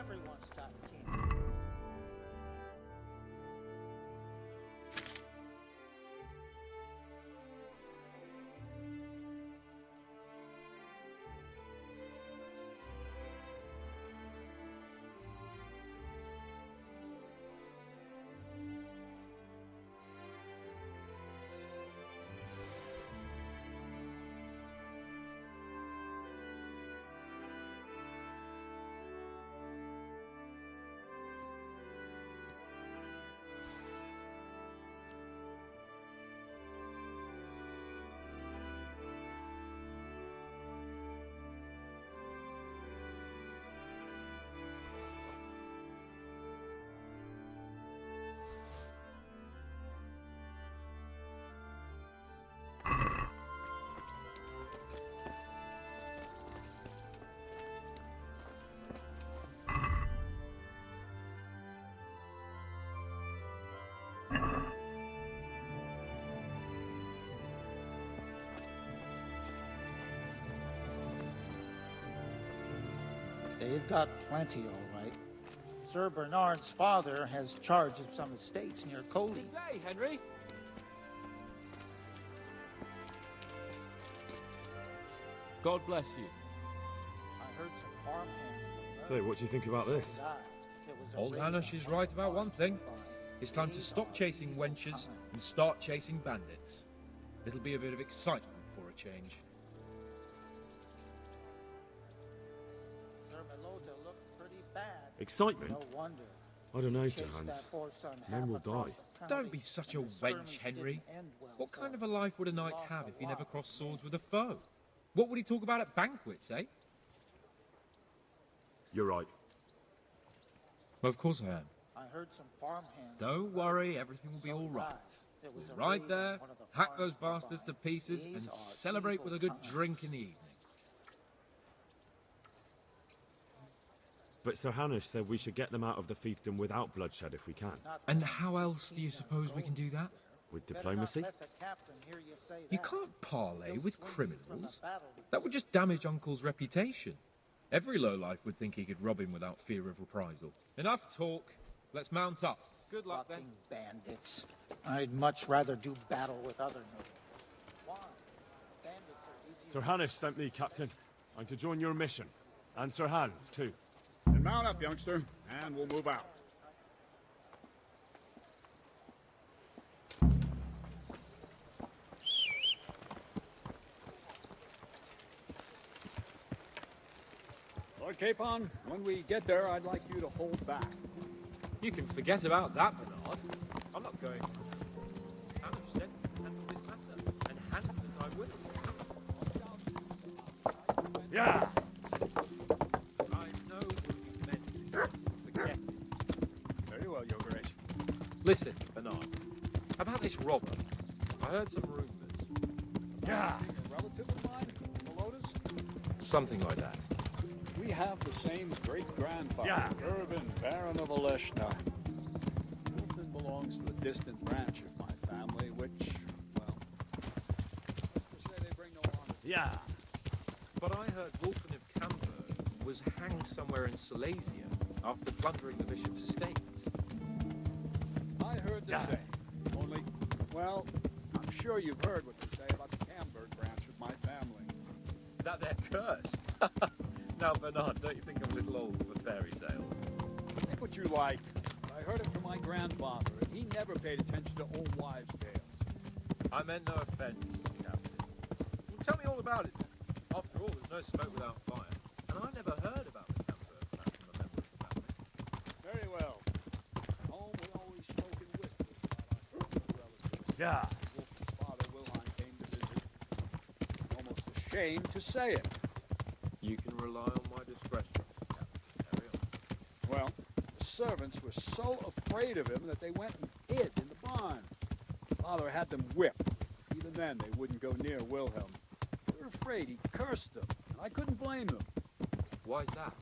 Everyone's got a king. They've got plenty, all right. Sir Bernard's father has charge of some estates near Coley. Hey, Henry. God bless you. I heard some farmhands. So, what do you think about this? Old Hanish is right about one thing. It's time to stop chasing wenches and start chasing bandits. It'll be a bit of excitement for a change. Excitement? No wonder. I don't know, Sir Hans. Men will die. Don't be such a wench, Henry. What kind of a life would a knight have if he never crossed swords with a foe? What would he talk about at banquets, eh? You're right. Of course I am. I heard some farmhands. Don't worry, everything will be all right. We'll ride there, hack those bastards to pieces, and celebrate with a good drink in the evening. But Sir Hanish said we should get them out of the fiefdom without bloodshed if we can. And how else do you suppose we can do that? With diplomacy? You can't parley with criminals. That would just damage Uncle's reputation. Every lowlife would think he could rob him without fear of reprisal. Enough talk. Let's mount up. Good luck then. Bandits. I'd much rather do battle with other nobles. Why? Bandits are easy. Sir Hanish sent me, Captain. I'm to join your mission. And Sir Hans, too. Then mount up, youngster, and we'll move out. Lord Capon, when we get there, I'd like you to hold back. You can forget about that, Bernard. I'm not going. Hannah said we can handle this matter, and Hannah says I will. Yeah! I know what you meant. Forget it. Very well, Your Grace. Listen, Bernard. About this robber. I heard some rumors. Yeah! A relative of mine, Melotus? Something like that. We have the same great-grandfather, Yeah. Urban, Baron of Oleshna. Wolfen belongs to a distant branch of my family, which, well, let's say they bring no honor. Yeah! But I heard Wolfen of Camberg was hanged somewhere in Silesia after plundering the bishop's estate. I heard the same. Only, well, I'm sure you've heard what they say about the Camberg branch of my family. That they're cursed. Now, Bernard, don't you think I'm a little old for fairy tales? Think what you like. I heard it from my grandfather, and he never paid attention to old wives' tales. I meant no offense, Captain. Well, tell me all about it then. After all, there's no smoke without fire. And I never heard about the Camberg clan from a member of the family. Very well. At home, we always spoke in whispers about our earthly relatives. Yeah! Wolf's father, Wilhelm, came to visit. Almost ashamed to say it. You can rely on my discretion, Captain. Carry on. Well, the servants were so afraid of him that they went and hid in the barn. Father had them whipped. Even then, they wouldn't go near Wilhelm. They were afraid he cursed them, and I couldn't blame them. Why's that?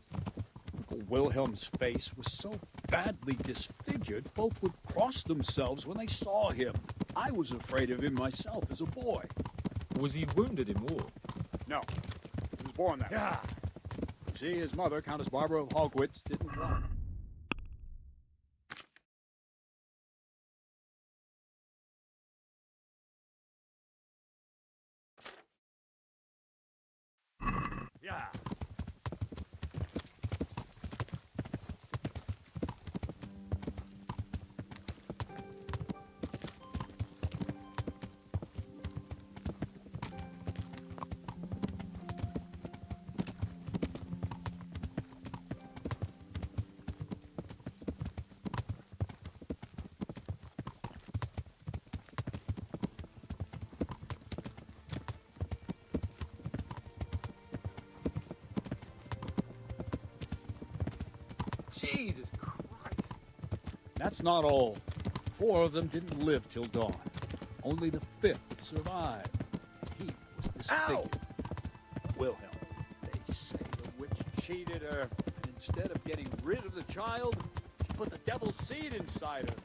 Uncle Wilhelm's face was so badly disfigured, folk would cross themselves when they saw him. I was afraid of him myself as a boy. Was he wounded in war? No, he was born that way. Yeah! He See, his mother, Countess Barbara of Hogwitz, didn't want. Yeah. Jesus Christ. That's not all. 4 of them didn't live till dawn. Only the 5th survived. And he was disfigured. Wilhelm. They say the witch cheated her, and instead of getting rid of the child, she put the devil's seed inside her.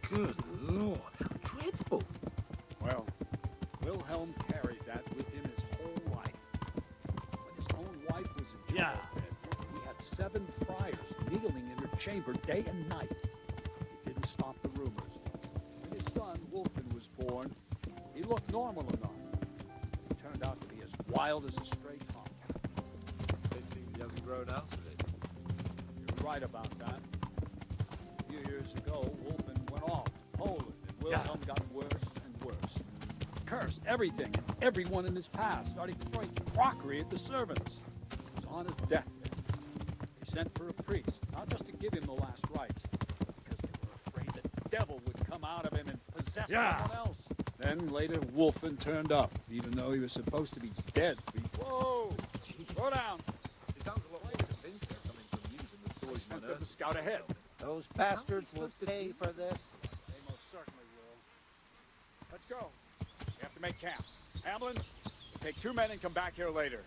Good Lord, how dreadful. Well, Wilhelm carried that with him his whole life. When his own wife was in childbed, he had 7 friars kneeling in her chamber day and night. It didn't stop the rumors. When his son, Wolfen, was born, he looked normal enough. He turned out to be as wild as a stray tomcat. They seem he hasn't grown out of it. You're right about that. A few years ago, Wolfen went off to Poland, and Wilhelm got worse and worse. Cursed everything and everyone in his past, starting throwing crockery at the servants. He was on his deathbed. They sent for a priest, not just to give him the last rites, but because they were afraid the devil would come out of him and possess someone else. Then later, Wolfen turned up, even though he was supposed to be dead. Whoa! Slow down! It sounds a lot like a spinster coming from you than the stories Sent from them to Earth. scout ahead. Those bastards will pay for this. They most certainly will. Let's go. We have to make camp. Hamlin, take 2 men and come back here later.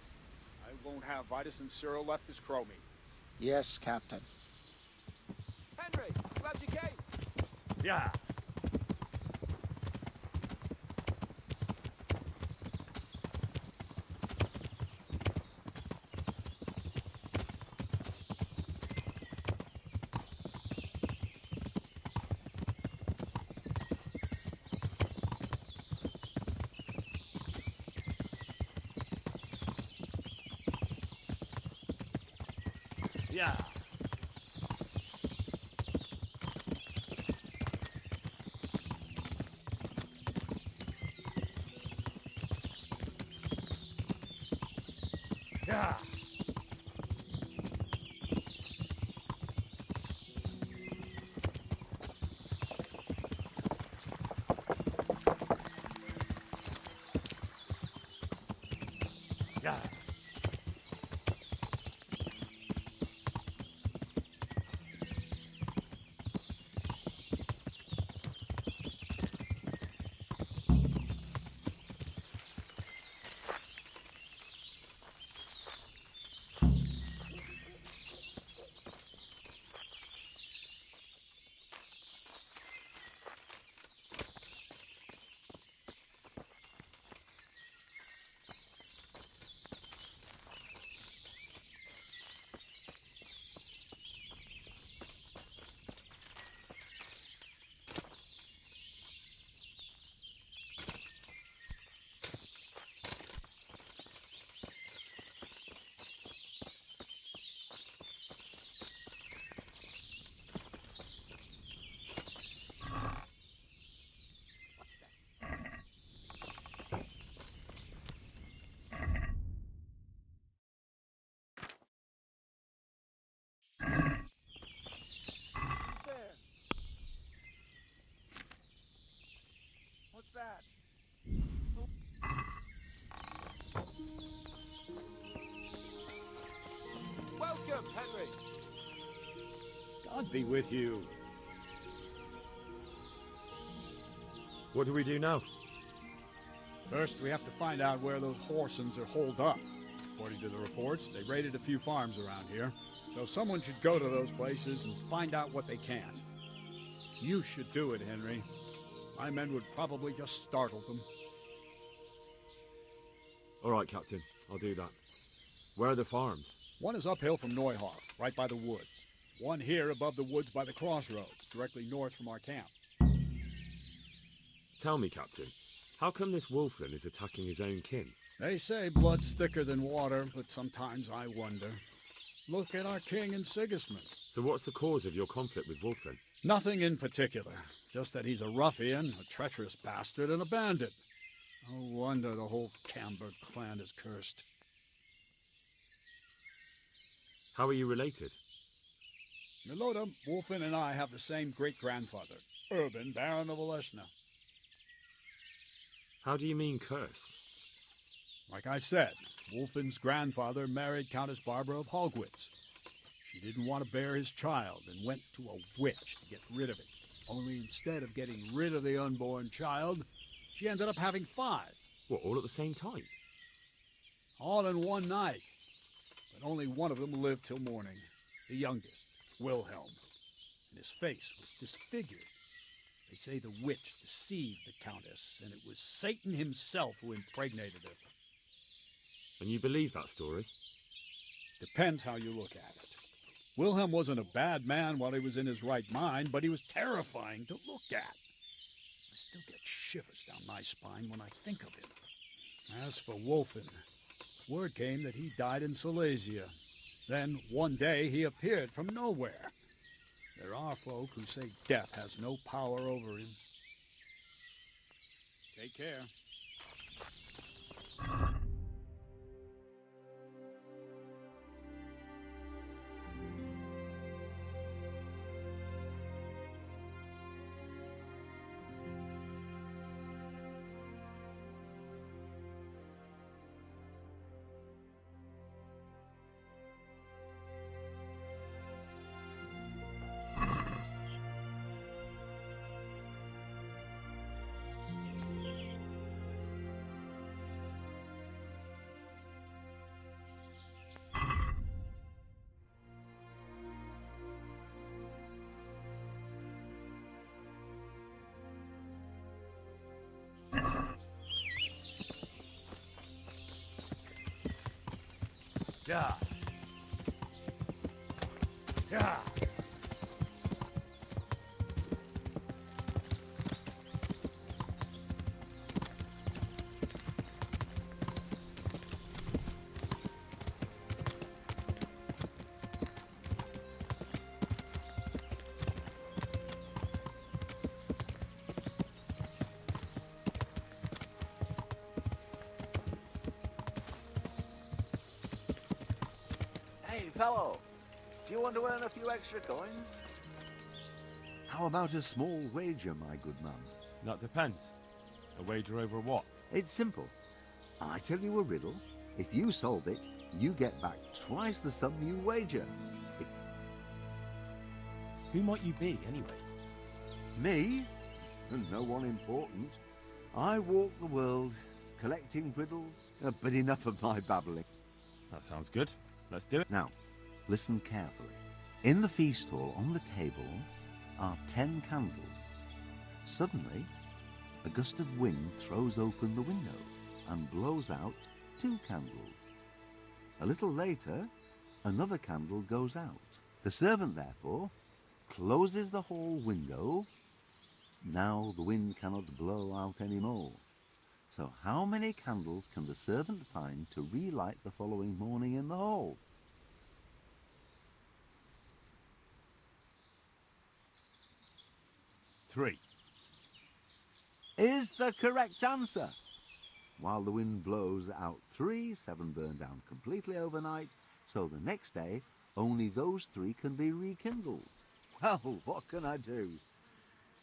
I won't have Vitus and Cyril left as crow meat. Yes, Captain. Henry, grab your cape. Yeah. Yeah. Yeah. Yeah. What's that? Welcome, Henry. God be with you. What do we do now? First, we have to find out where those Horsons are holed up. According to the reports, they raided a few farms around here. So someone should go to those places and find out what they can. You should do it, Henry. My men would probably just startle them. All right, Captain. I'll do that. Where are the farms? One is uphill from Neuhoff, right by the woods. One here above the woods by the crossroads, directly north from our camp. Tell me, Captain, how come this wolfling is attacking his own kin? They say blood's thicker than water, but sometimes I wonder. Look at our king and Sigismund. So what's the cause of your conflict with wolfling? Nothing in particular, just that he's a ruffian, a treacherous bastard, and a bandit. No wonder the whole Camber clan is cursed. How are you related? Milota, Wolfin, and I have the same great-grandfather, Urban, Baron of Oleshna. How do you mean cursed? Like I said, Wolfin's grandfather married Countess Barbara of Hogwitz. She didn't want to bear his child and went to a witch to get rid of it. Only instead of getting rid of the unborn child, she ended up having 5. What, all at the same time? All in one night. But only one of them lived till morning. The youngest, Wilhelm. And his face was disfigured. They say the witch deceived the Countess, and it was Satan himself who impregnated her. And you believe that story? Depends how you look at it. Wilhelm wasn't a bad man while he was in his right mind, but he was terrifying to look at. I still get shivers down my spine when I think of him. As for Wolfen, word came that he died in Silesia. Then, one day, he appeared from nowhere. There are folk who say death has no power over him. Take care. Yeah. Yeah. Hey, fellow, do you want to earn a few extra coins? How about a small wager, my good man? That depends. A wager over what? It's simple. I tell you a riddle. If you solve it, you get back twice the sum you wager. Who might you be, anyway? Me? No one important. I walk the world, collecting riddles, but enough of my babbling. That sounds good. Let's do it. Now, listen carefully. In the feast hall on the table are 10 candles. Suddenly, a gust of wind throws open the window and blows out 2 candles. A little later, another candle goes out. The servant, therefore, closes the hall window. Now the wind cannot blow out any more. So how many candles can the servant find to relight the following morning in the hall? 3. Is the correct answer. While the wind blows out 3, 7 burn down completely overnight, so the next day only those 3 can be rekindled. Well, what can I do?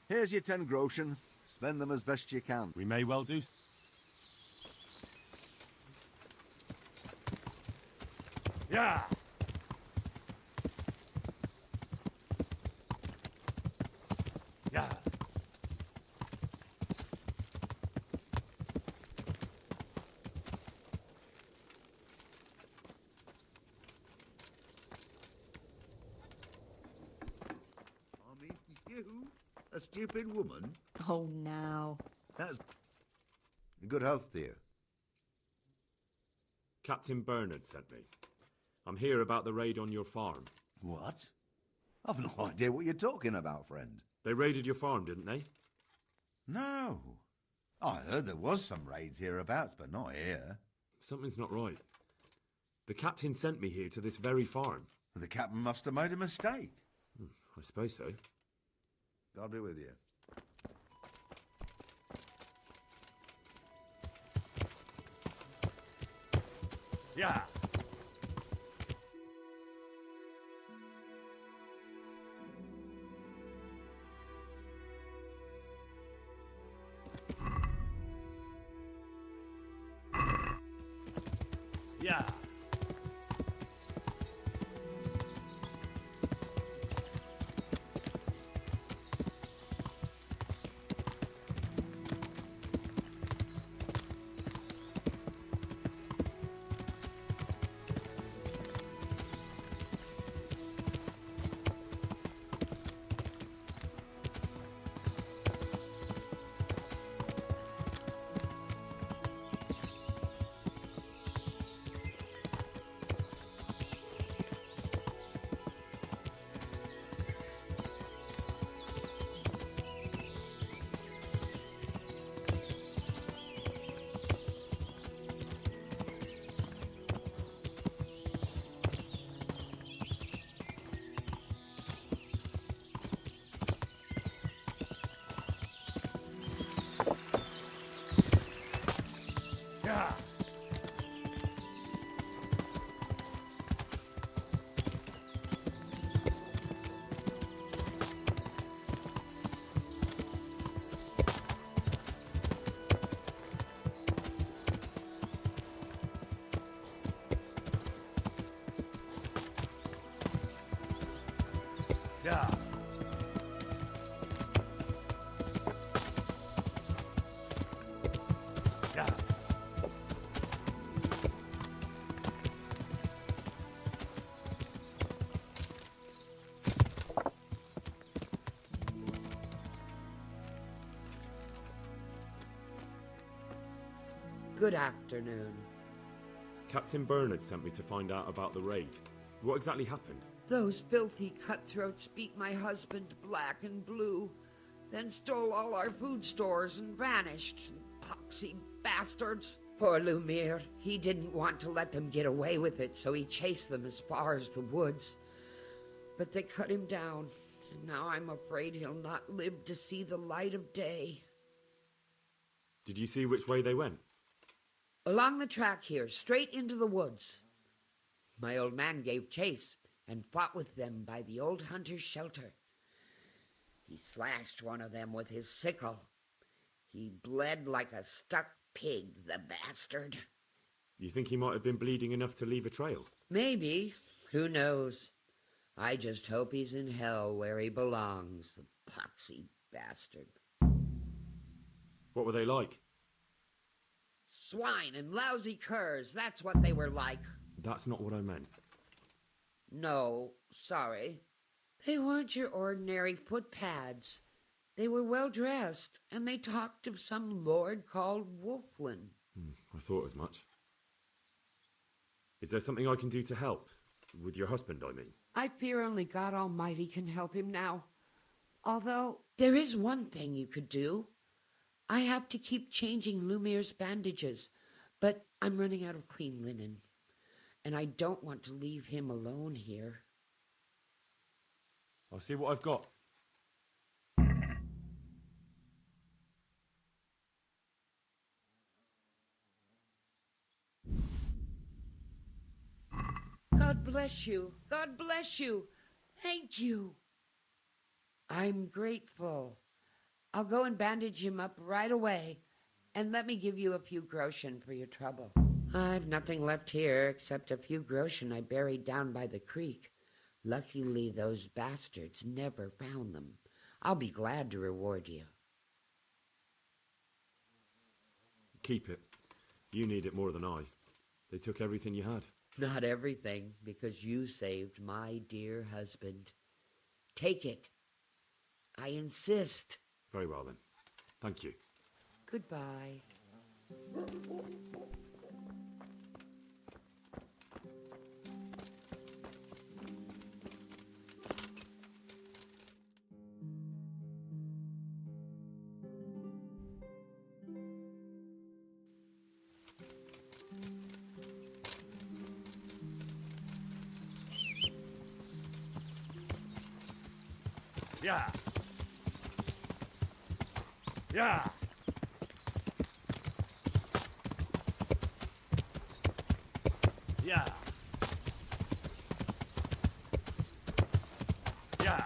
Here's your 10 groschen. Spend them as best you can. We may well do. Yeah. Yeah. I mean, you, a stupid woman? Oh, now. That's... Good health to you. Captain Bernard sent me. I'm here about the raid on your farm. What? I've no idea what you're talking about, friend. They raided your farm, didn't they? No. I heard there was some raids hereabouts, but not here. Something's not right. The captain sent me here to this very farm. The captain must have made a mistake. I suppose so. God be with you. Yeah. Yeah. Yeah. Yeah. Yeah. Good afternoon. Captain Bernard sent me to find out about the raid. What exactly happened? Those filthy cutthroats beat my husband black and blue, then stole all our food stores and vanished. Poxy bastards. Poor Lumiere. He didn't want to let them get away with it, so he chased them as far as the woods. But they cut him down, and now I'm afraid he'll not live to see the light of day. Did you see which way they went? Along the track here, straight into the woods. My old man gave chase and fought with them by the old hunter's shelter. He slashed one of them with his sickle. He bled like a stuck pig, the bastard. You think he might have been bleeding enough to leave a trail? Maybe. Who knows? I just hope he's in hell where he belongs, the poxy bastard. What were they like? Swine and lousy curs, that's what they were like. That's not what I meant. No, sorry. They weren't your ordinary footpads. They were well dressed, and they talked of some lord called Wolflin. I thought as much. Is there something I can do to help? With your husband, I mean. I fear only God Almighty can help him now. Although, there is one thing you could do. I have to keep changing Lumiere's bandages, but I'm running out of clean linen, and I don't want to leave him alone here. I'll see what I've got. God bless you. God bless you. Thank you. I'm grateful. I'll go and bandage him up right away, and let me give you a few groschen for your trouble. I've nothing left here except a few groschen I buried down by the creek. Luckily, those bastards never found them. I'll be glad to reward you. Keep it. You need it more than I. They took everything you had. Not everything, because you saved my dear husband. Take it. I insist. Very well then. Thank you. Goodbye. Yeah. Yeah. Yeah. Yeah.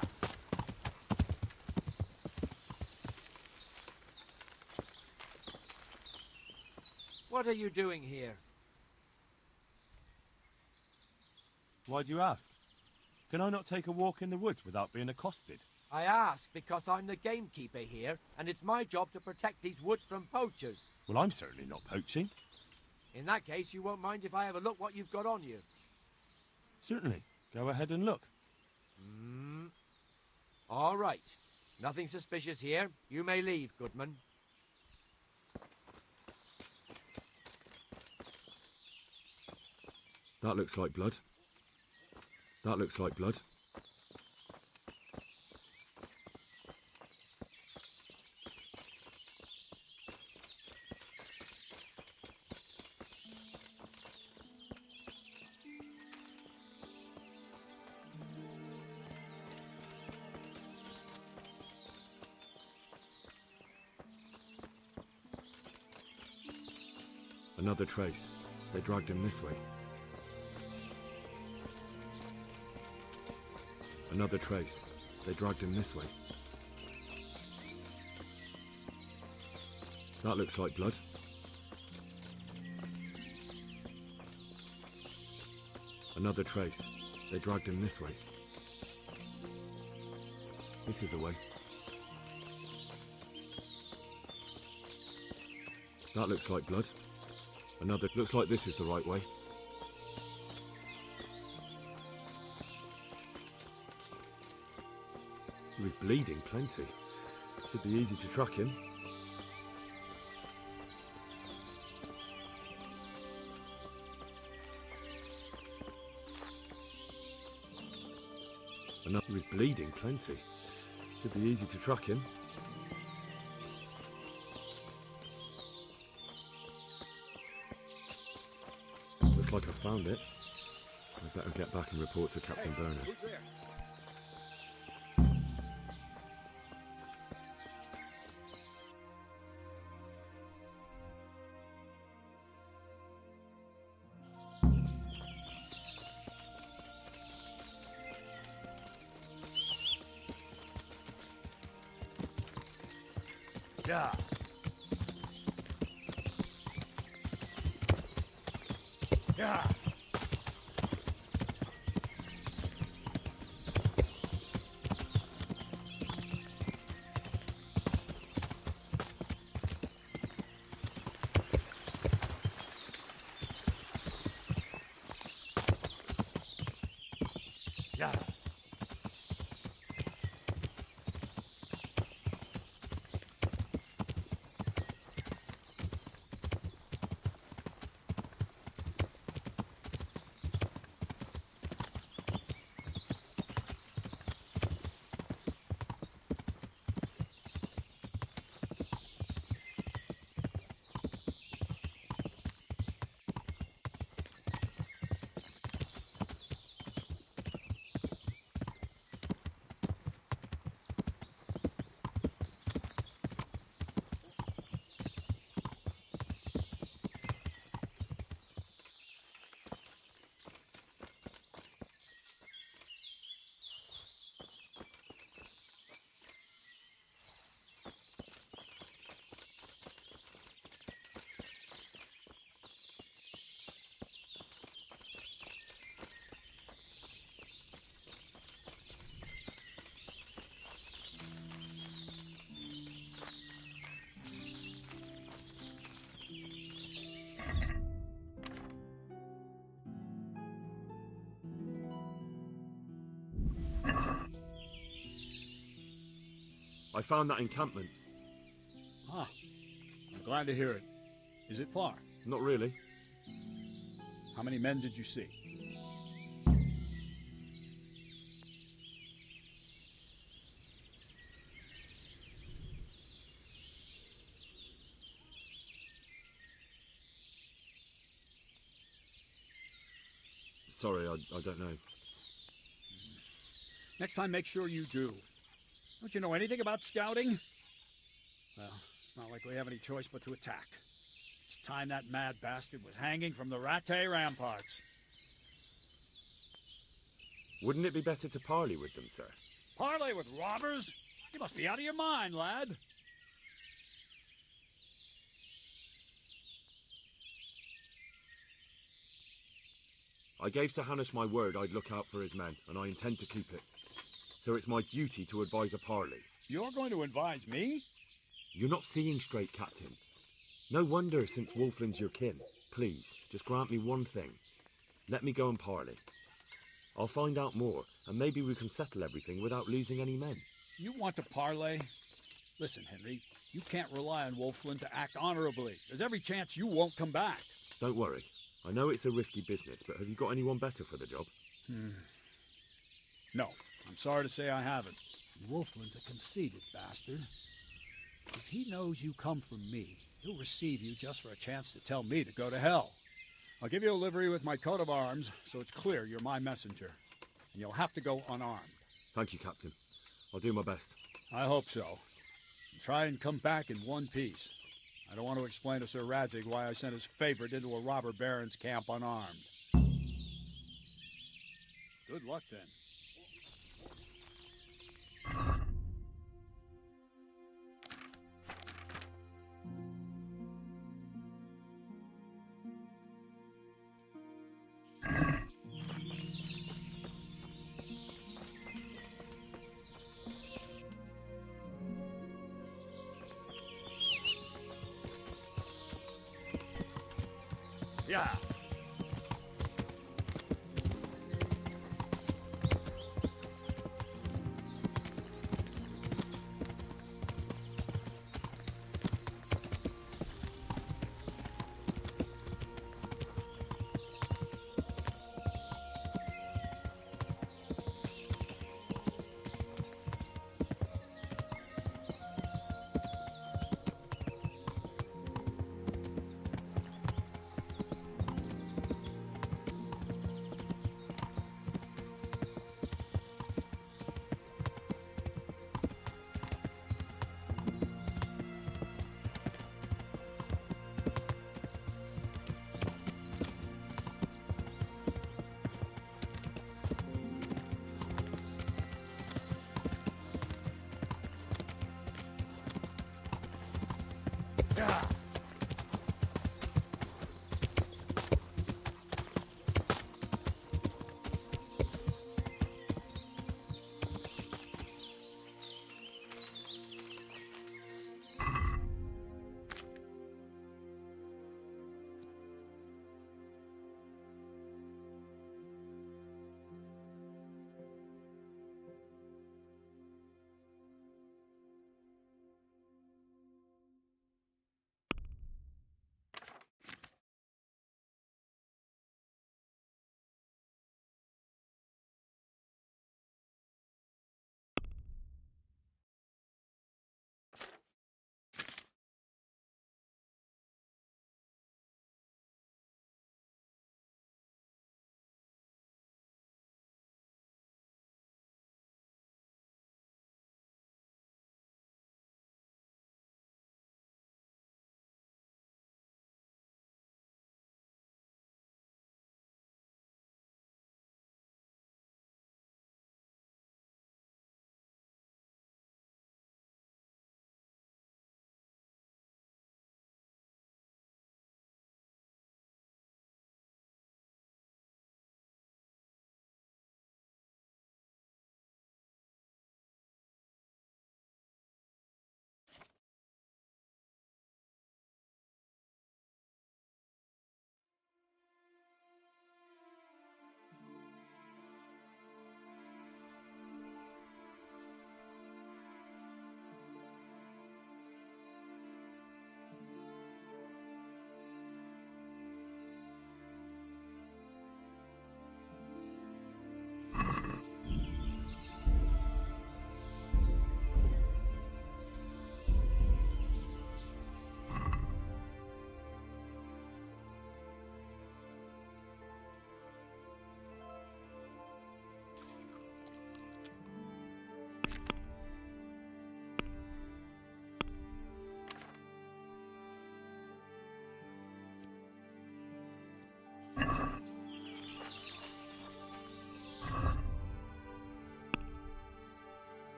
What are you doing here? Why do you ask? Can I not take a walk in the woods without being accosted? I ask because I'm the gamekeeper here, and it's my job to protect these woods from poachers. Well, I'm certainly not poaching. In that case, you won't mind if I have a look what you've got on you. Certainly. Go ahead and look. All right. Nothing suspicious here. You may leave, Goodman. That looks like blood. That looks like blood. Another trace. They dragged him this way. Another trace. They dragged him this way. That looks like blood. Another trace. They dragged him this way. This is the way. That looks like blood. Another. Looks like this is the right way. He was bleeding plenty. Should be easy to track him. Another. He was bleeding plenty. Should be easy to track him. Looks like I found it. I better get back and report to Captain Bernard. Who's there? Yeah. Yeah. Yeah. I found that encampment. Ah, I'm glad to hear it. Is it far? Not really. How many men did you see? Sorry, I don't know. Next time, make sure you do. Don't you know anything about scouting? Well, it's not like we have any choice but to attack. It's time that mad bastard was hanging from the Rattay ramparts. Wouldn't it be better to parley with them, sir? Parley with robbers? You must be out of your mind, lad. I gave Sir Hanush my word I'd look out for his men, and I intend to keep it. So it's my duty to advise a parley. You're going to advise me? You're not seeing straight, Captain. No wonder, since Wolfland's your kin. Please, just grant me one thing. Let me go and parley. I'll find out more, and maybe we can settle everything without losing any men. You want to parley? Listen, Henry, you can't rely on Wolfland to act honorably. There's every chance you won't come back. Don't worry. I know it's a risky business, but have you got anyone better for the job? No, I'm sorry to say I haven't. Wolfland's a conceited bastard. If he knows you come from me, he'll receive you just for a chance to tell me to go to hell. I'll give you a livery with my coat of arms, so it's clear you're my messenger. And you'll have to go unarmed. Thank you, Captain. I'll do my best. I hope so. And try and come back in one piece. I don't want to explain to Sir Radzig why I sent his favorite into a robber baron's camp unarmed. Good luck, then. Yeah.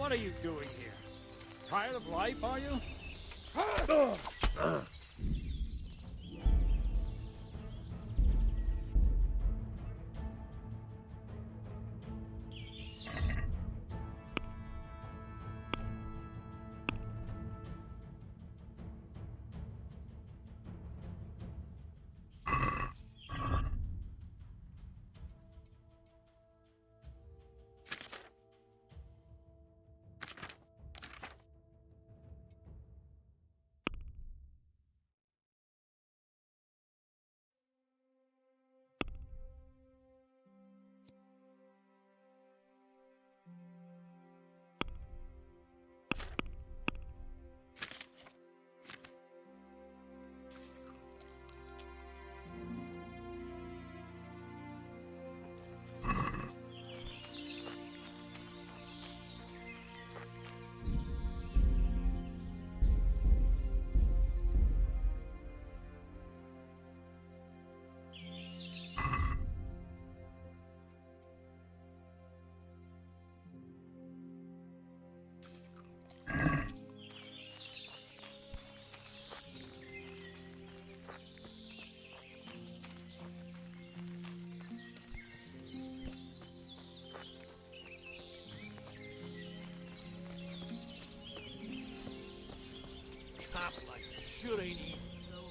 What are you doing here? Tired of life, are you?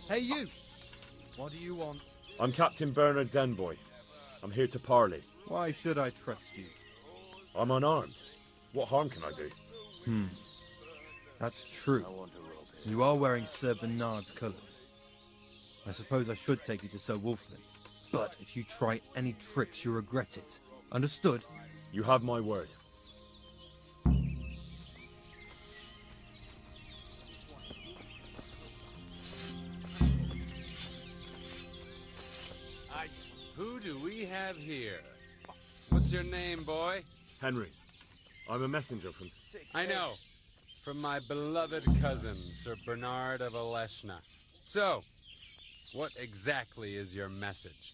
Hey, you! What do you want? I'm Captain Bernard's envoy. I'm here to parley. Why should I trust you? I'm unarmed. What harm can I do? That's true. You are wearing Sir Bernard's colours. I suppose I should take you to Sir Wolflin. But if you try any tricks, you'll regret it. Understood? You have my word. Who do we have here? What's your name, boy? Henry, I'm a messenger from... I know. From my beloved cousin, Sir Bernard of Aleshna. So, what exactly is your message?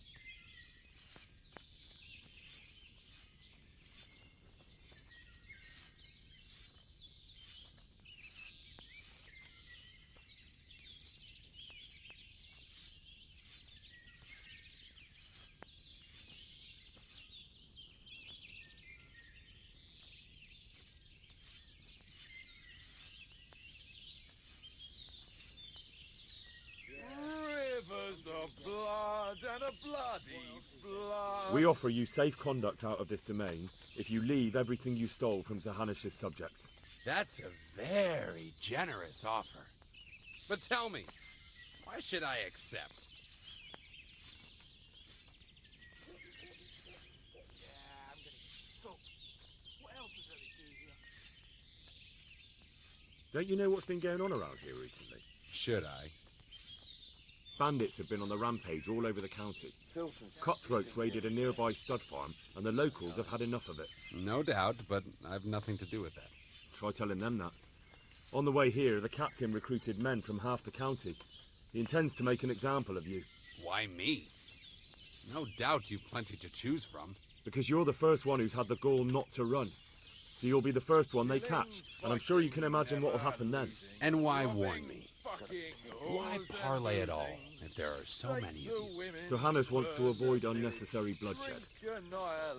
Blood and a bloody flood. We offer you safe conduct out of this domain if you leave everything you stole from Zahanish's subjects. That's a very generous offer. But tell me, why should I accept? Yeah, I'm gonna get soaked. What else is there to do here? Don't you know what's been going on around here recently? Should I? Bandits have been on the rampage all over the county. Cutthroats raided a nearby stud farm, and the locals have had enough of it. No doubt, but I've nothing to do with that. Try telling them that. On the way here, the captain recruited men from half the county. He intends to make an example of you. Why me? No doubt you've plenty to choose from. Because you're the first one who's had the gall not to run. So you'll be the first one they catch, and I'm sure you can imagine what will happen then. And why warn me? Why parley at all, if there are so many of you? So Hannes wants to avoid unnecessary bloodshed.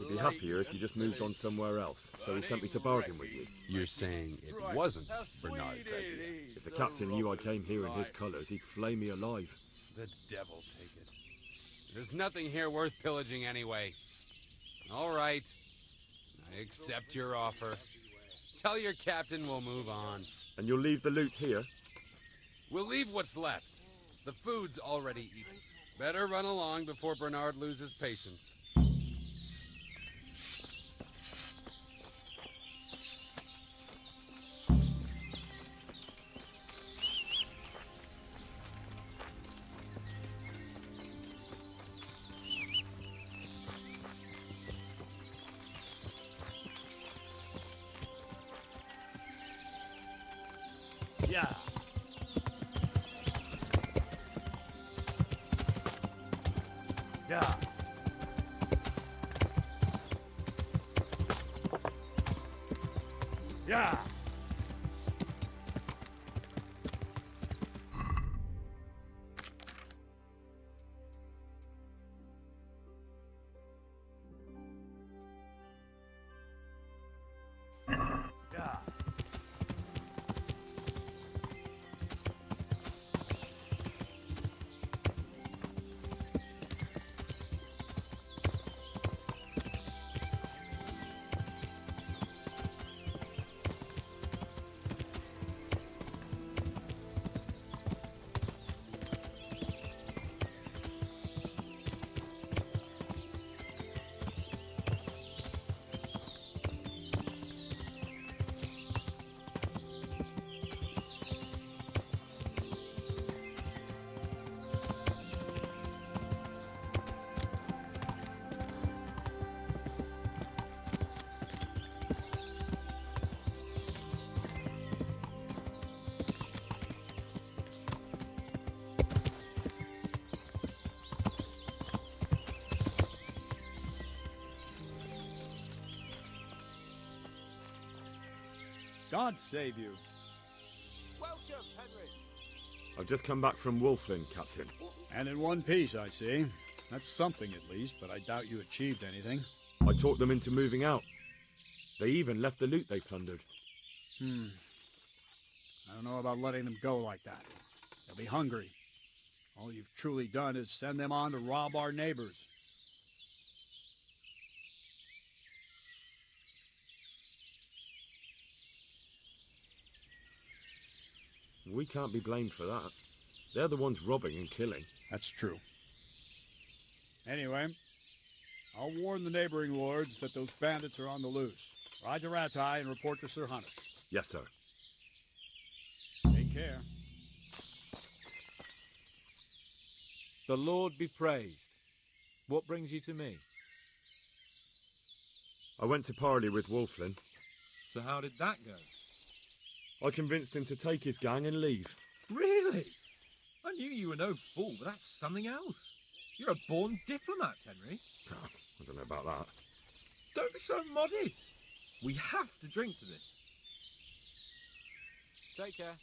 He'd be happier if you just moved on somewhere else, so he sent me to bargain with you. You're saying it wasn't Bernard's idea? If the captain knew I came here in his colours, he'd flay me alive. The devil take it. There's nothing here worth pillaging anyway. All right. I accept your offer. Tell your captain we'll move on. And you'll leave the loot here? We'll leave what's left. The food's already eaten. Better run along before Bernard loses patience. Yeah. Yeah. Yeah. Yeah. God save you. Welcome, Henry. I've just come back from Wolfling, Captain. And in one piece, I see. That's something at least, but I doubt you achieved anything. I talked them into moving out. They even left the loot they plundered. I don't know about letting them go like that. They'll be hungry. All you've truly done is send them on to rob our neighbors. We can't be blamed for that. They're the ones robbing and killing. That's true. Anyway, I'll warn the neighboring lords that those bandits are on the loose. Ride to Ratai and report to Sir Hunter. Yes, sir. Take care. The Lord be praised. What brings you to me? I went to parley with Wolflin. So how did that go? I convinced him to take his gang and leave. Really? I knew you were no fool, but that's something else. You're a born diplomat, Henry. I don't know about that. Don't be so modest. We have to drink to this. Take care.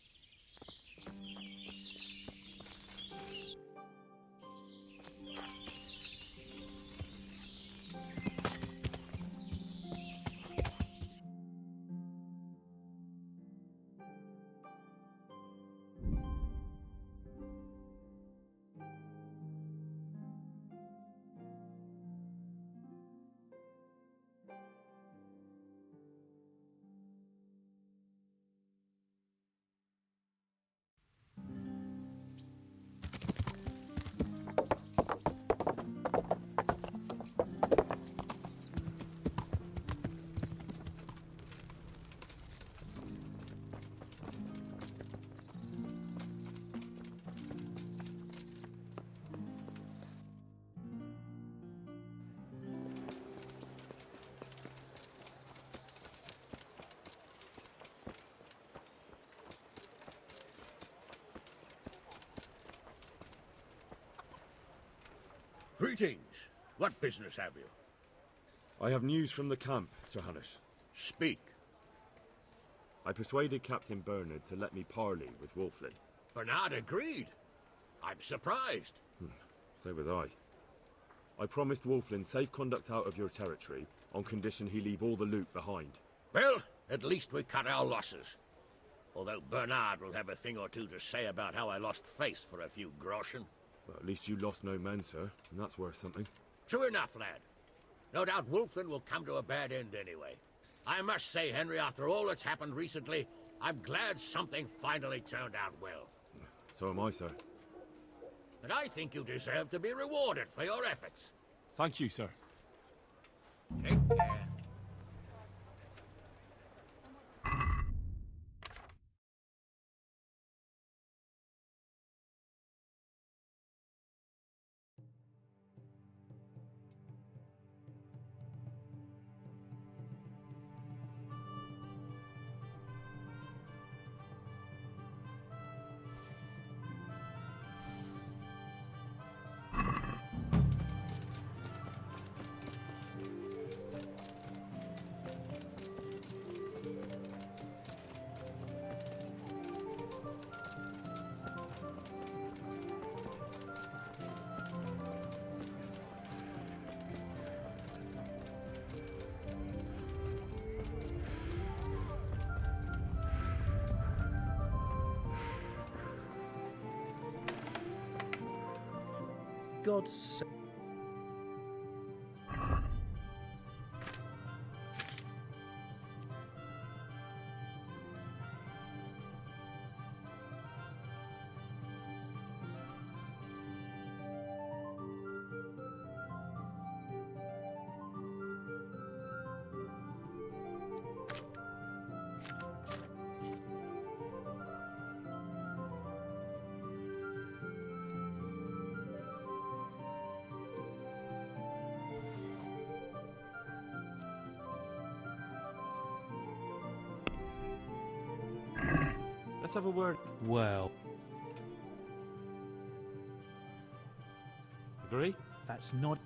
Greetings. What business have you? I have news from the camp, Sir Hannes. Speak. I persuaded Captain Bernard to let me parley with Wolflin. Bernard agreed. I'm surprised. So was I. I promised Wolflin safe conduct out of your territory on condition he leave all the loot behind. Well, at least we cut our losses. Although Bernard will have a thing or two to say about how I lost face for a few groschen. Well, at least you lost no men, sir, and that's worth something. True enough, lad. No doubt Wolflin will come to a bad end anyway. I must say, Henry, after all that's happened recently, I'm glad something finally turned out well. So am I, sir. And I think you deserve to be rewarded for your efforts. Thank you, sir. Take care. God's sake. Let's have a word. Well, Agree? that's not.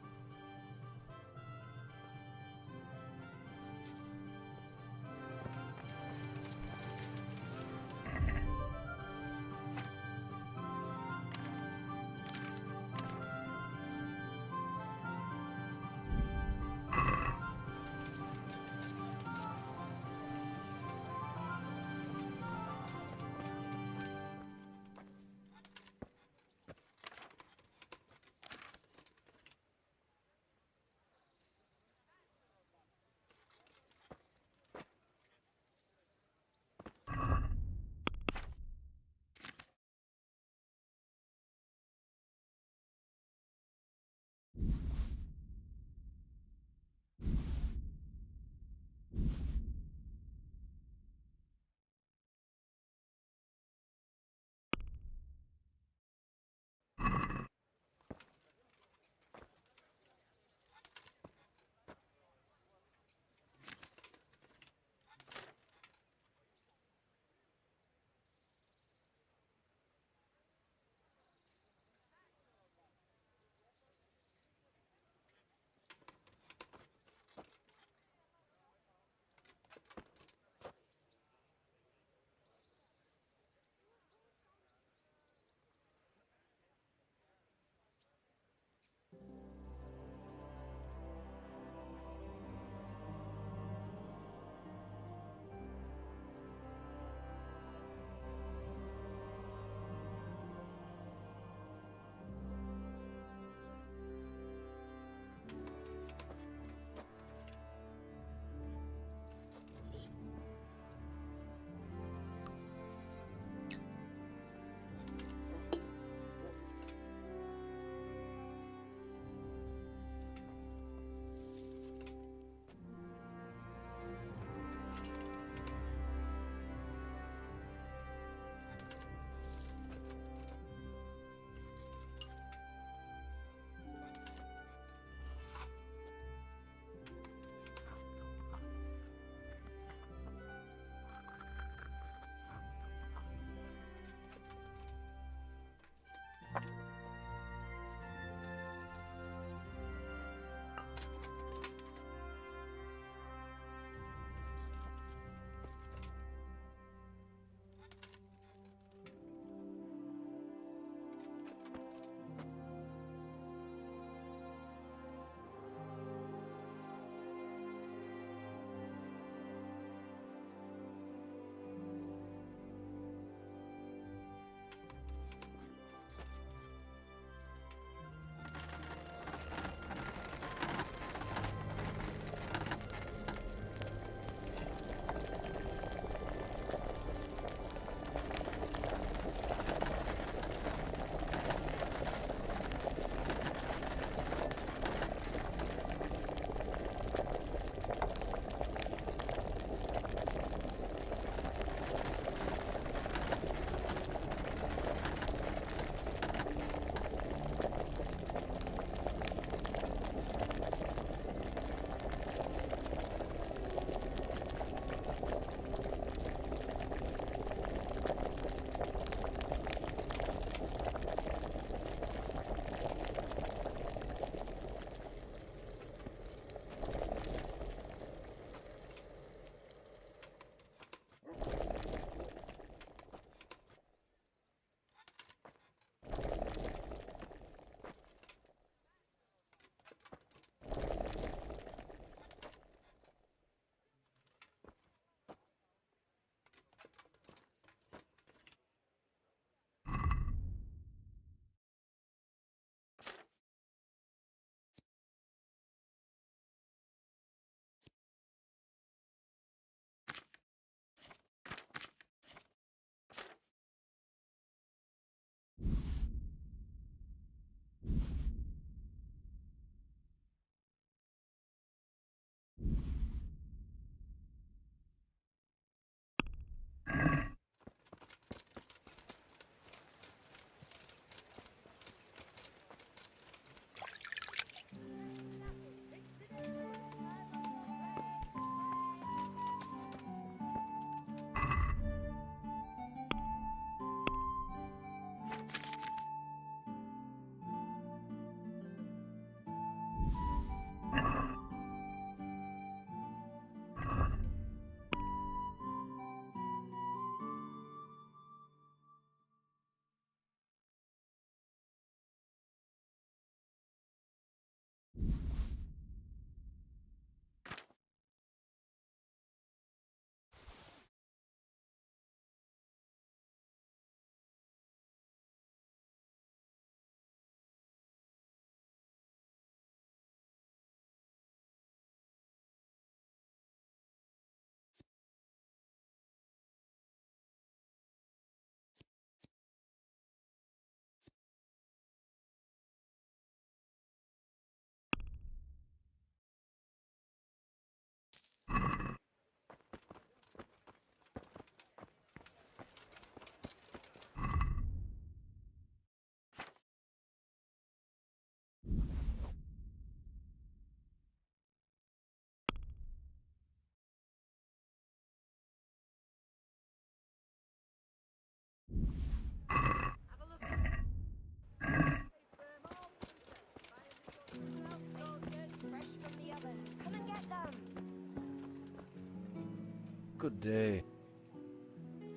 Good day.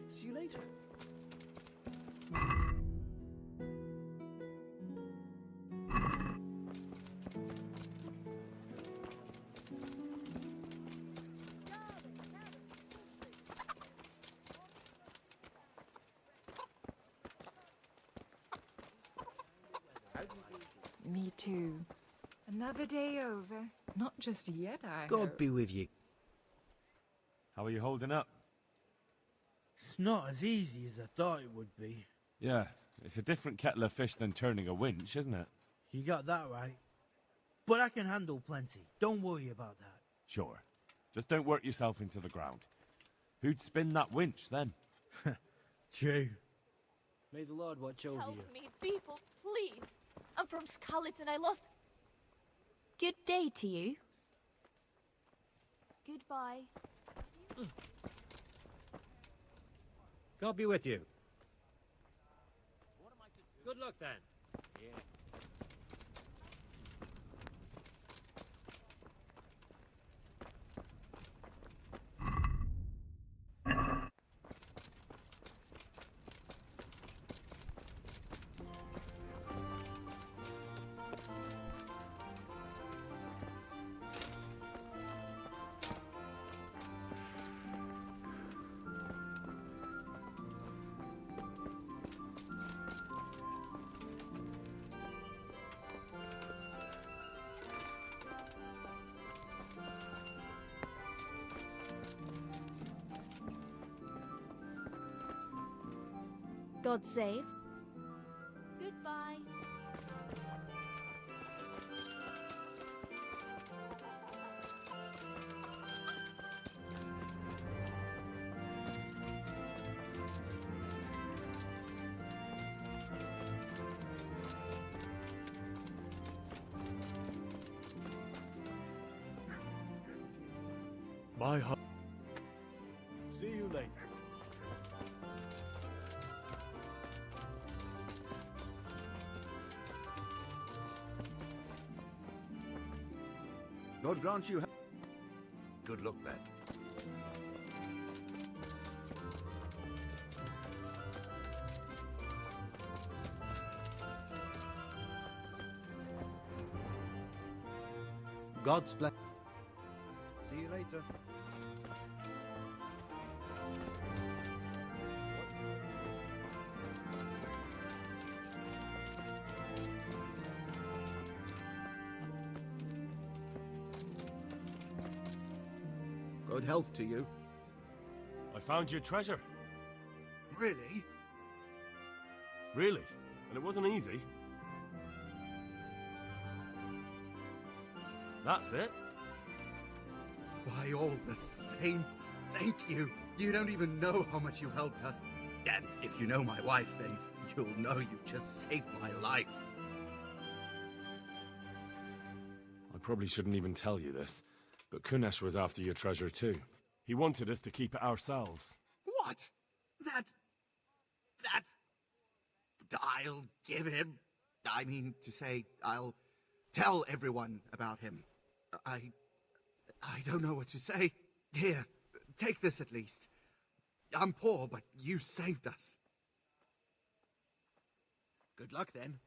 See you later. Me too. Another day over. Not just yet, I God hope. be with you. How are you holding up? It's not as easy as I thought it would be. Yeah, it's a different kettle of fish than turning a winch, isn't it? You got that right. But I can handle plenty. Don't worry about that. Sure. Just don't work yourself into the ground. Who'd spin that winch then? True. May the Lord watch over you. Help me, people, please. I'm from Scarlet and I lost... Good day to you. Goodbye. God be with you. Good luck then. God save. Goodbye. My heart. See you later. God grant you good luck, then. God's bless. See you later. Good health to you. I found your treasure. Really? Really? And it wasn't easy? That's it? By all the saints, thank you. You don't even know how much you've helped us. And if you know my wife, then you'll know you've just saved my life. I probably shouldn't even tell you this, but Kunesh was after your treasure too. He wanted us to keep it ourselves. What? That... I'll give him... I mean to say, I'll tell everyone about him. I don't know what to say. Here, take this at least. I'm poor, but you saved us. Good luck then.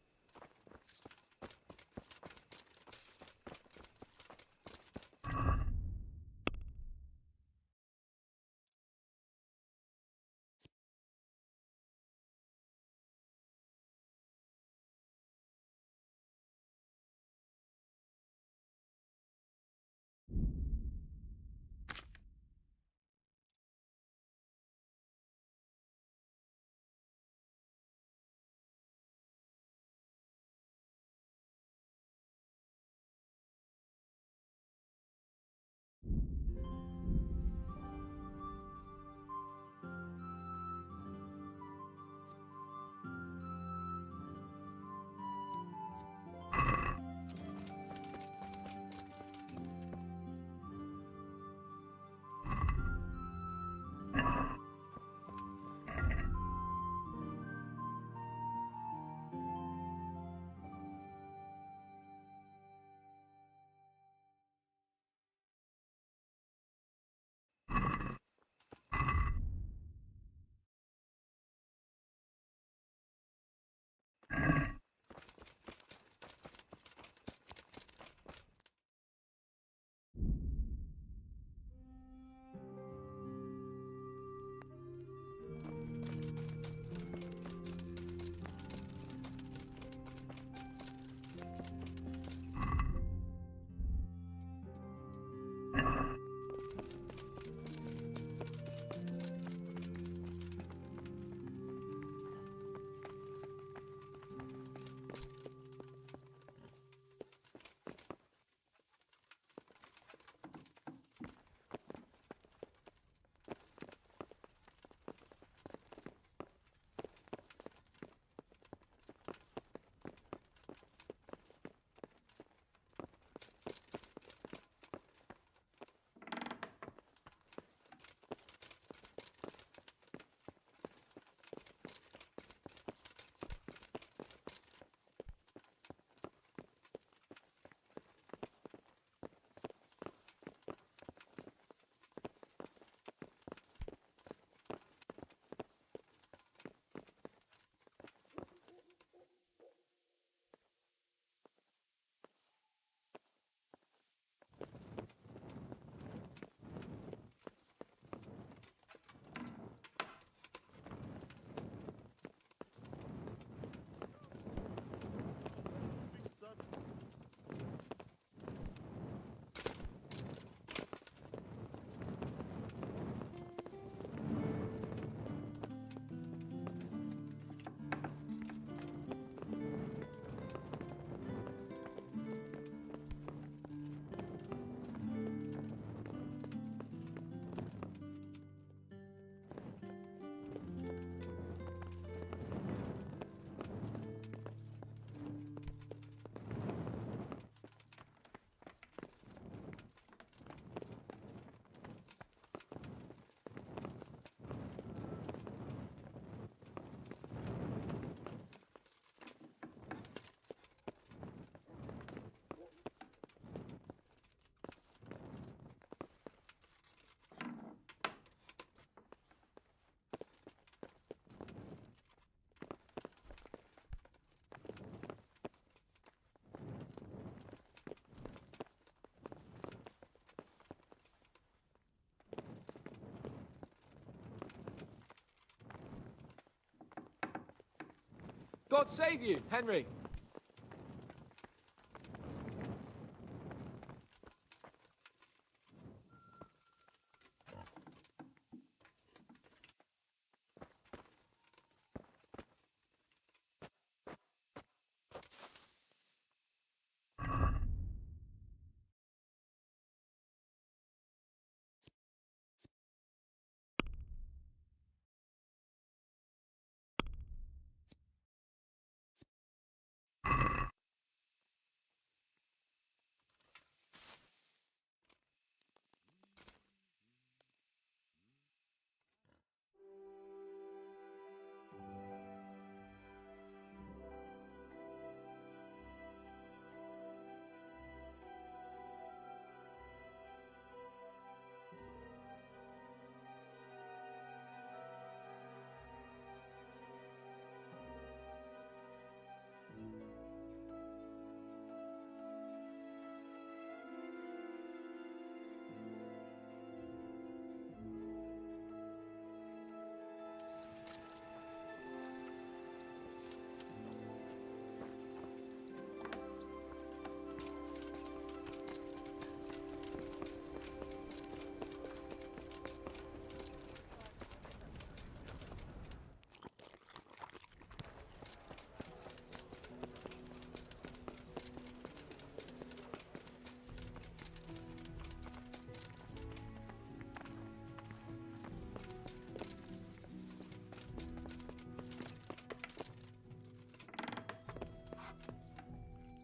God save you, Henry.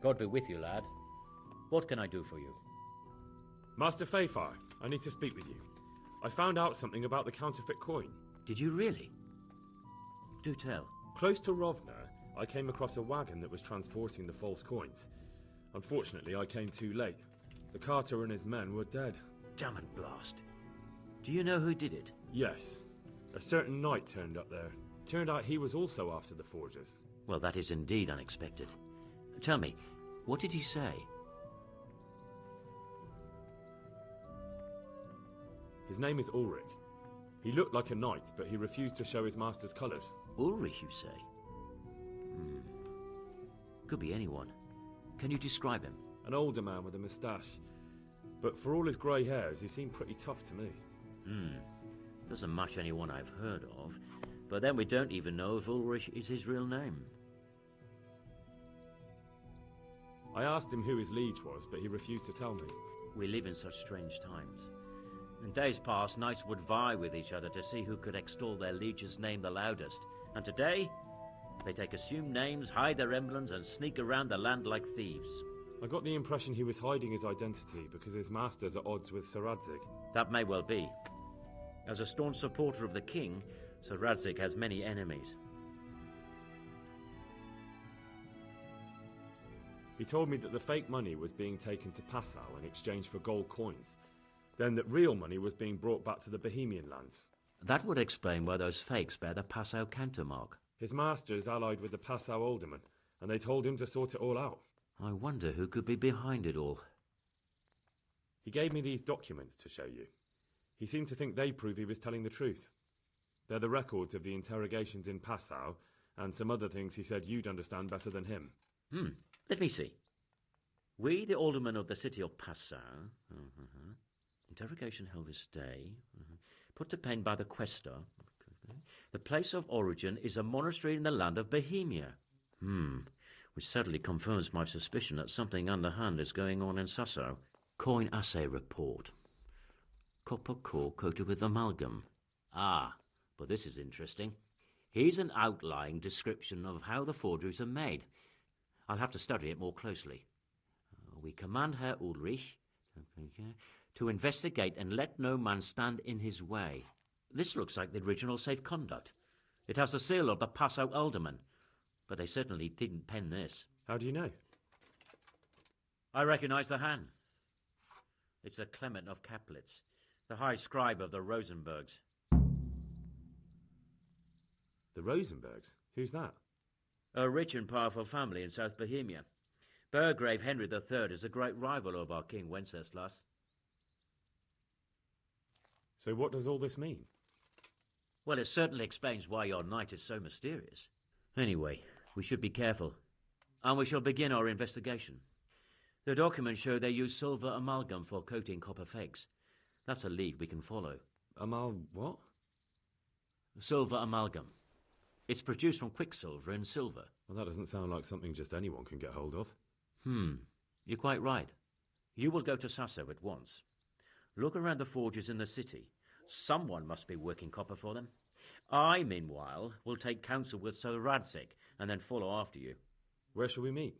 God be with you, lad. What can I do for you? Master Fayfire, I need to speak with you. I found out something about the counterfeit coin. Did you really? Do tell. Close to Rovna, I came across a wagon that was transporting the false coins. Unfortunately, I came too late. The carter and his men were dead. Damn and blast. Do you know who did it? Yes. A certain knight turned up there. Turned out he was also after the forgers. Well, that is indeed unexpected. Tell me, what did he say? His name is Ulrich. He looked like a knight, but he refused to show his master's colours. Ulrich, you say? Could be anyone. Can you describe him? An older man with a moustache. But for all his grey hairs, he seemed pretty tough to me. Doesn't match anyone I've heard of. But then we don't even know if Ulrich is his real name. I asked him who his liege was, but he refused to tell me. We live in such strange times. In days past, knights would vie with each other to see who could extol their liege's name the loudest. And today, they take assumed names, hide their emblems, and sneak around the land like thieves. I got the impression he was hiding his identity because his master's at odds with Sir Radzig. That may well be. As a staunch supporter of the king, Sir Radzig has many enemies. He told me that the fake money was being taken to Passau in exchange for gold coins. Then that real money was being brought back to the Bohemian lands. That would explain why those fakes bear the Passau countermark. His master is allied with the Passau alderman, and they told him to sort it all out. I wonder who could be behind it all. He gave me these documents to show you. He seemed to think they prove he was telling the truth. They're the records of the interrogations in Passau, and some other things he said you'd understand better than him. Let me see. We, the aldermen of the city of Passau, interrogation held this day, put to pen by the questor. The place of origin is a monastery in the land of Bohemia. Which certainly confirms my suspicion that something underhand is going on in Sasso. Coin assay report. Copper core coated with amalgam. But this is interesting. Here's an outlying description of how the forgeries are made. I'll have to study it more closely. We command Herr Ulrich to investigate and let no man stand in his way. This looks like the original safe conduct. It has the seal of the Passau alderman, but they certainly didn't pen this. How do you know? I recognize the hand. It's a Clement of Caplitz, the high scribe of the Rosenbergs. The Rosenbergs? Who's that? A rich and powerful family in South Bohemia. Burgrave Henry III is a great rival of our King Wenceslas. So what does all this mean? Well, it certainly explains why your knight is so mysterious. Anyway, We should be careful, and we shall begin our investigation. The documents show they use silver amalgam for coating copper fakes. That's a lead we can follow. What? Silver amalgam. It's produced from quicksilver and silver. Well, that doesn't sound like something just anyone can get hold of. You're quite right. You will go to Sasso at once. Look around the forges in the city. Someone must be working copper for them. I, meanwhile, will take counsel with Sir Radzik and then follow after you. Where shall we meet?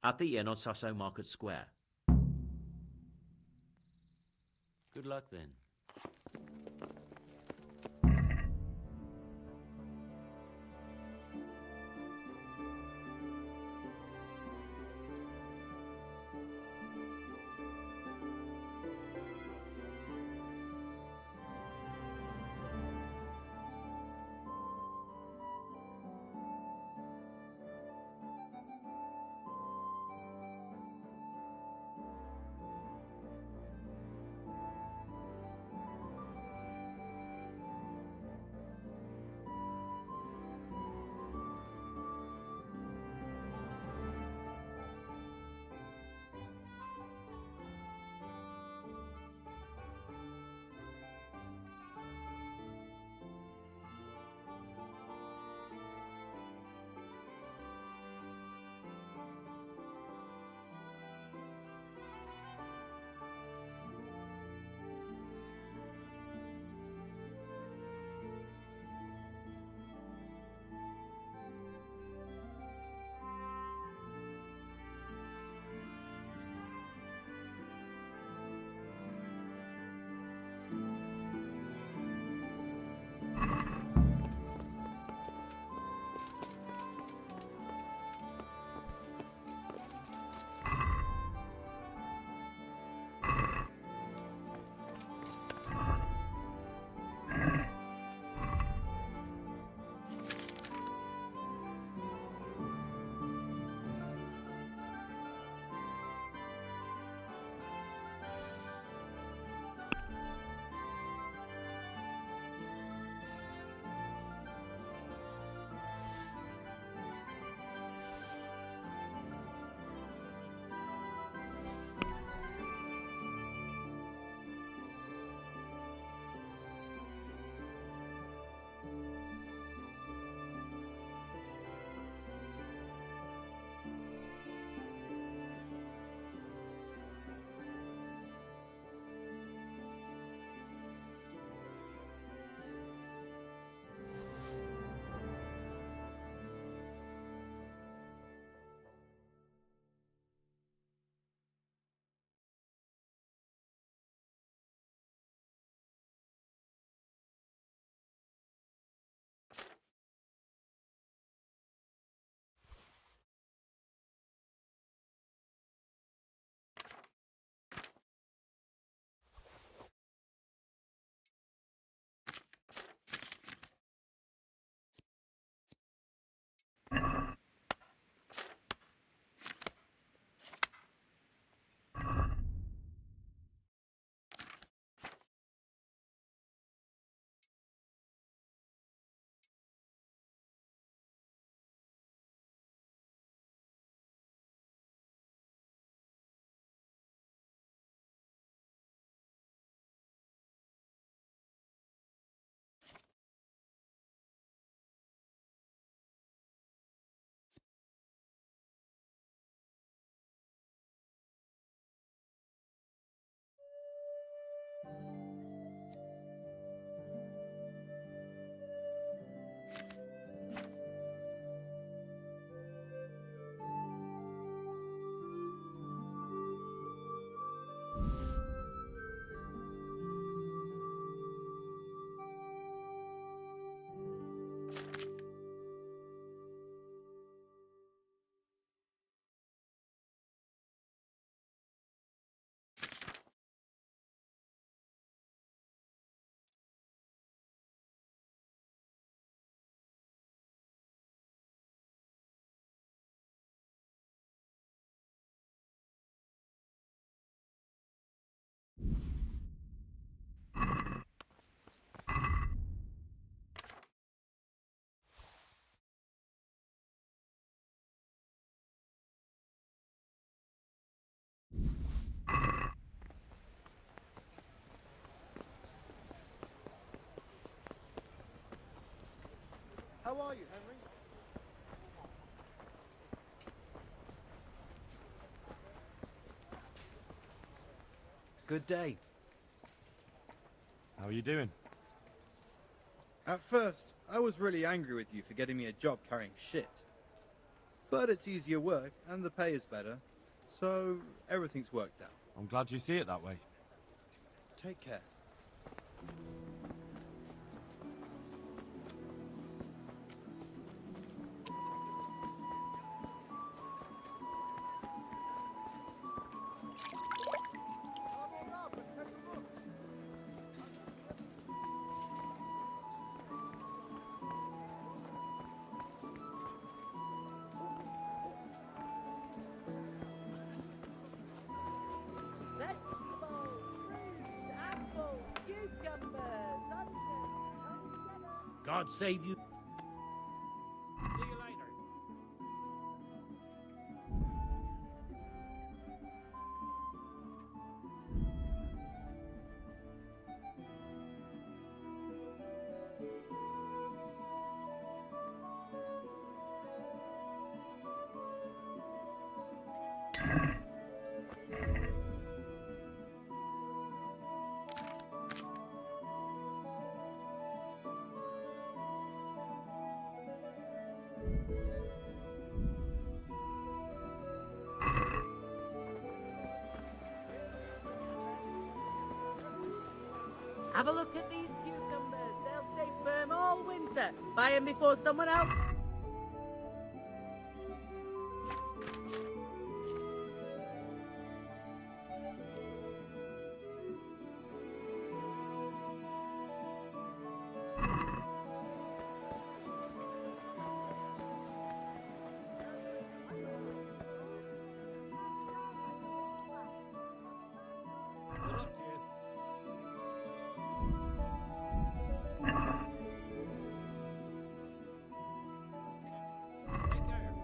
At the inn on Sasso Market Square. Good luck then. How are you, Henry? Good day. How are you doing? At first, I was really angry with you for getting me a job carrying shit. But it's easier work, and the pay is better, so everything's worked out. I'm glad you see it that way. Take care. Vegetables, fruit, apples, cucumbers, onions. God save you. See you later. Have a look at these cucumbers. They'll stay firm all winter. Buy them before someone else. Good luck to you. Take care.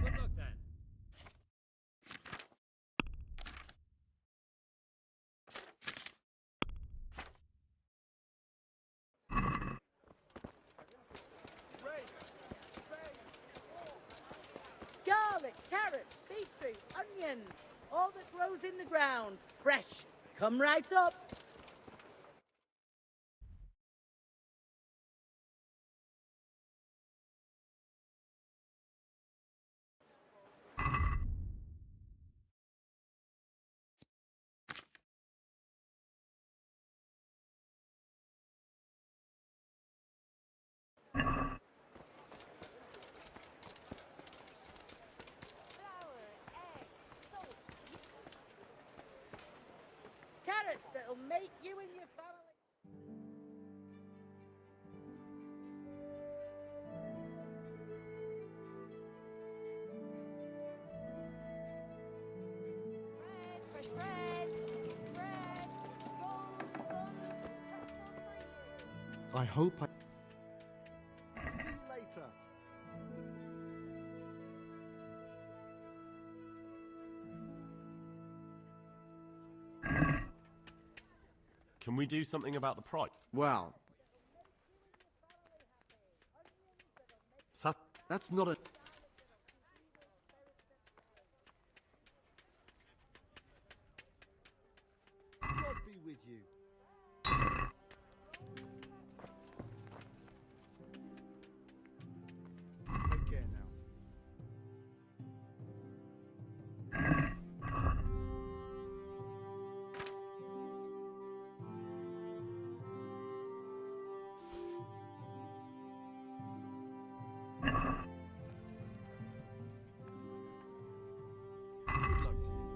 Good luck then. Garlic, carrots, beetroot, onions. All that grows in the ground. Fresh. Come right up. Carrots that'll make you and your family. Fresh bread, bread, rolls, buns. I hope I... See you later. Can we do something about the price? Well... That's not a... God be with you. Take care now. Good luck to you.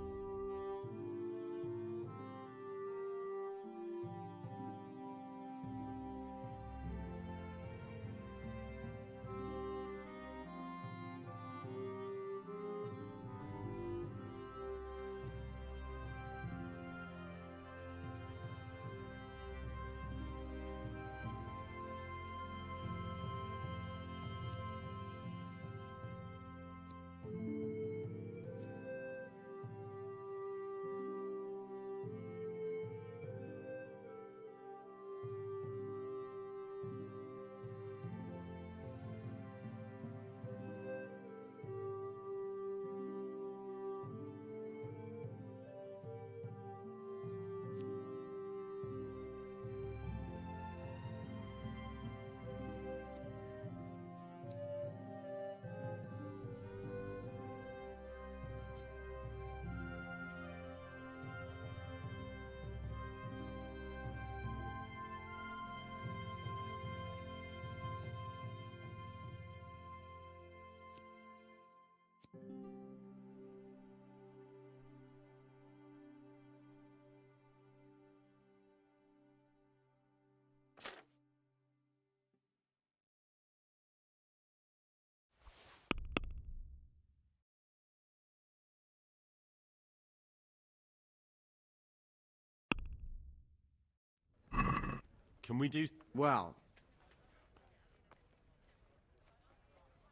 Can we do... Well,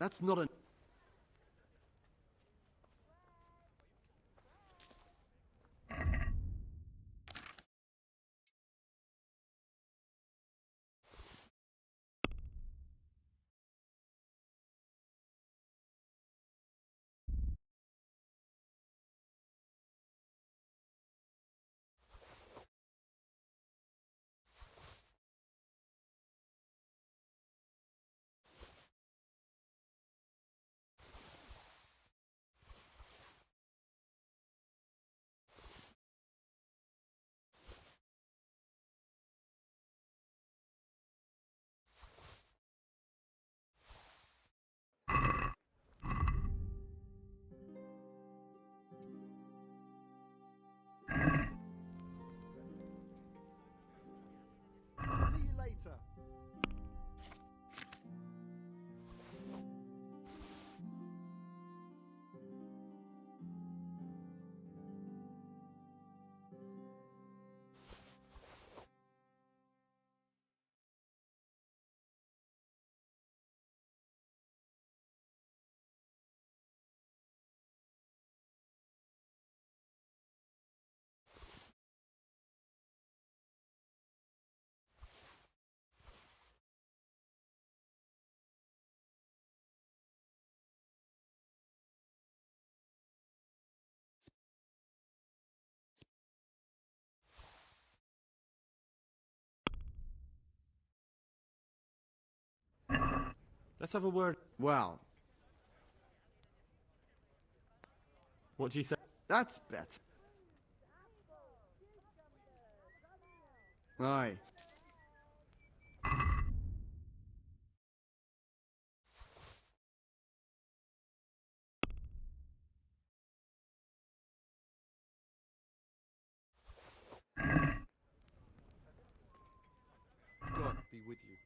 that's not a... See you later. Let's have a word. Well, What do you say? that's better. Aye. God be with you.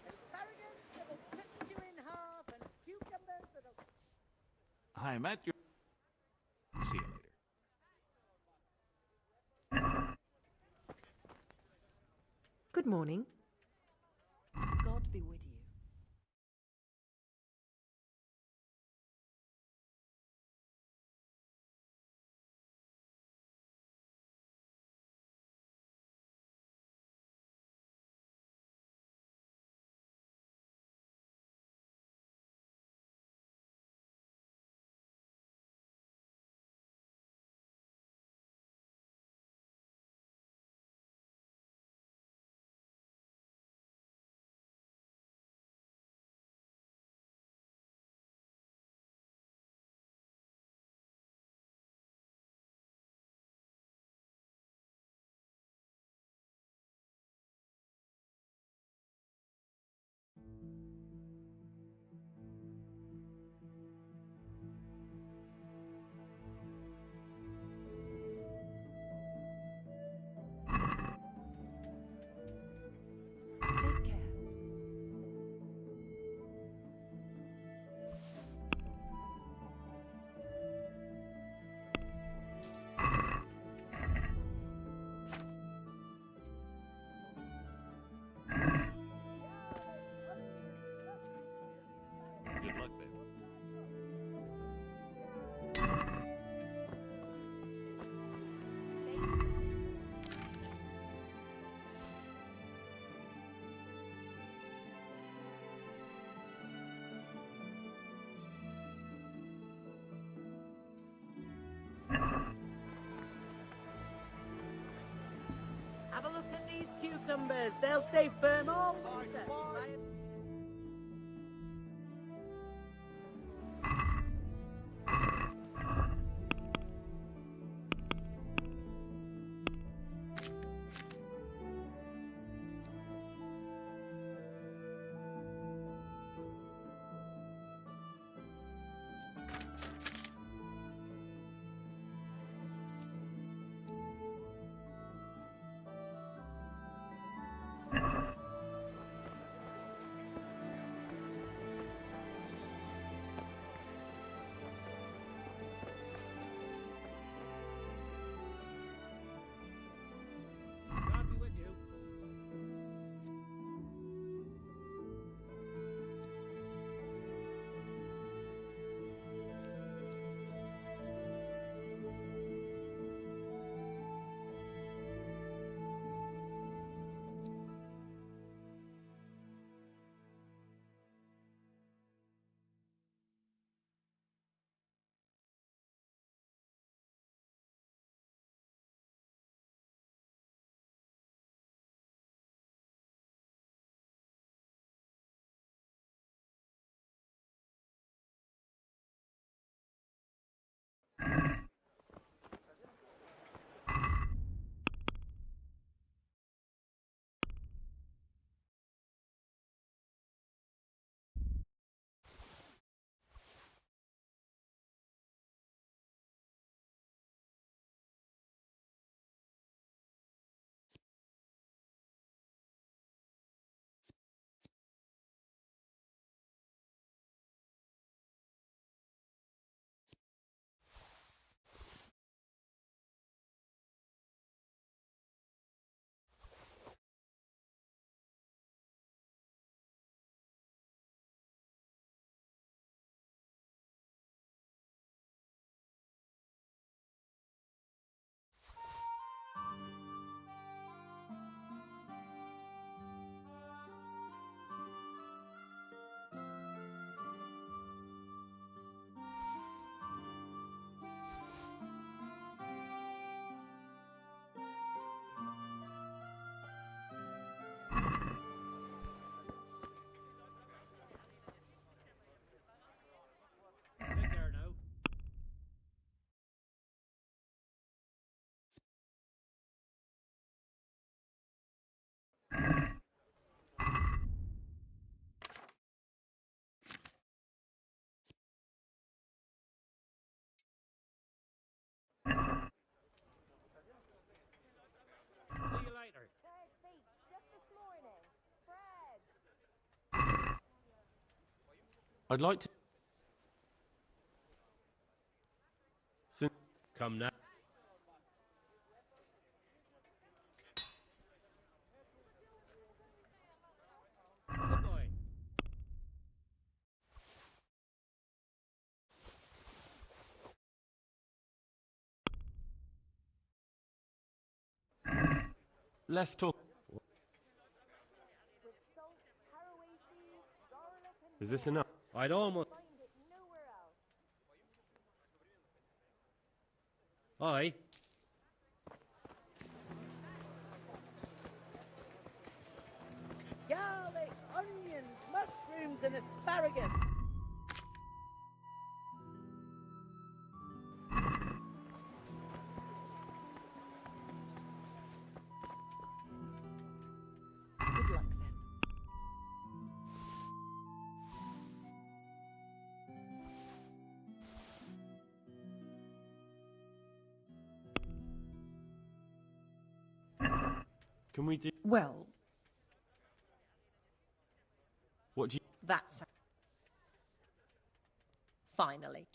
Asparagus that'll split you in half and cucumbers that'll... I'm at your... See you later. Good morning. God be with you. these cucumbers. They'll stay firm all winter. God be with you. Take care now. See you later. I'd like to. Come now. Good boy. Let's talk. Is this enough? I'd almost. Aye. Garlic, onions, mushrooms, and asparagus. Good luck then. Can we do? Well, What do you? that's finally.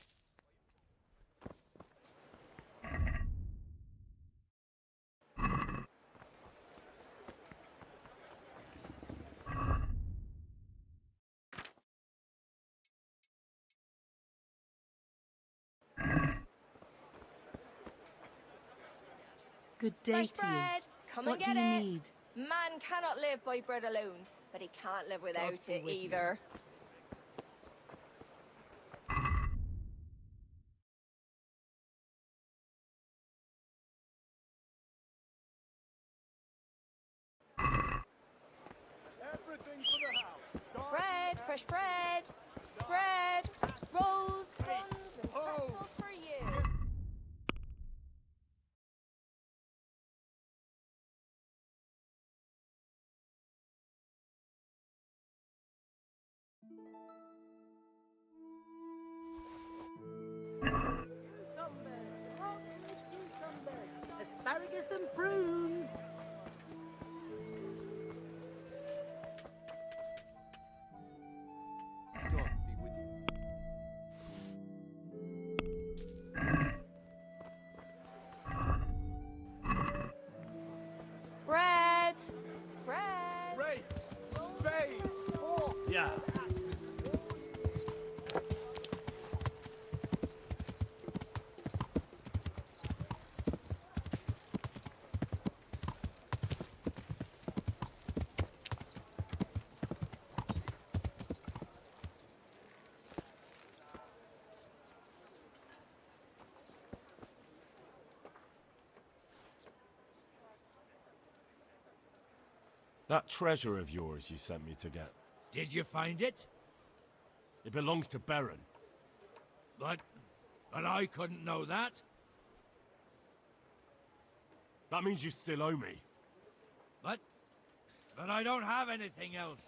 Good day Fresh to you. bread. Come What and get do you it. need? Man cannot live by bread alone, but he can't live without be it with you. either. fresh bread. Bread, rolls, buns, and pretzels for you. Asparagus and prunes. God be with you. Bread, bread. Rakes, spades, forks. Yeah. That treasure of yours you sent me to get. Did you find it? It belongs to Baron. But I couldn't know that. That means you still owe me. But I don't have anything else.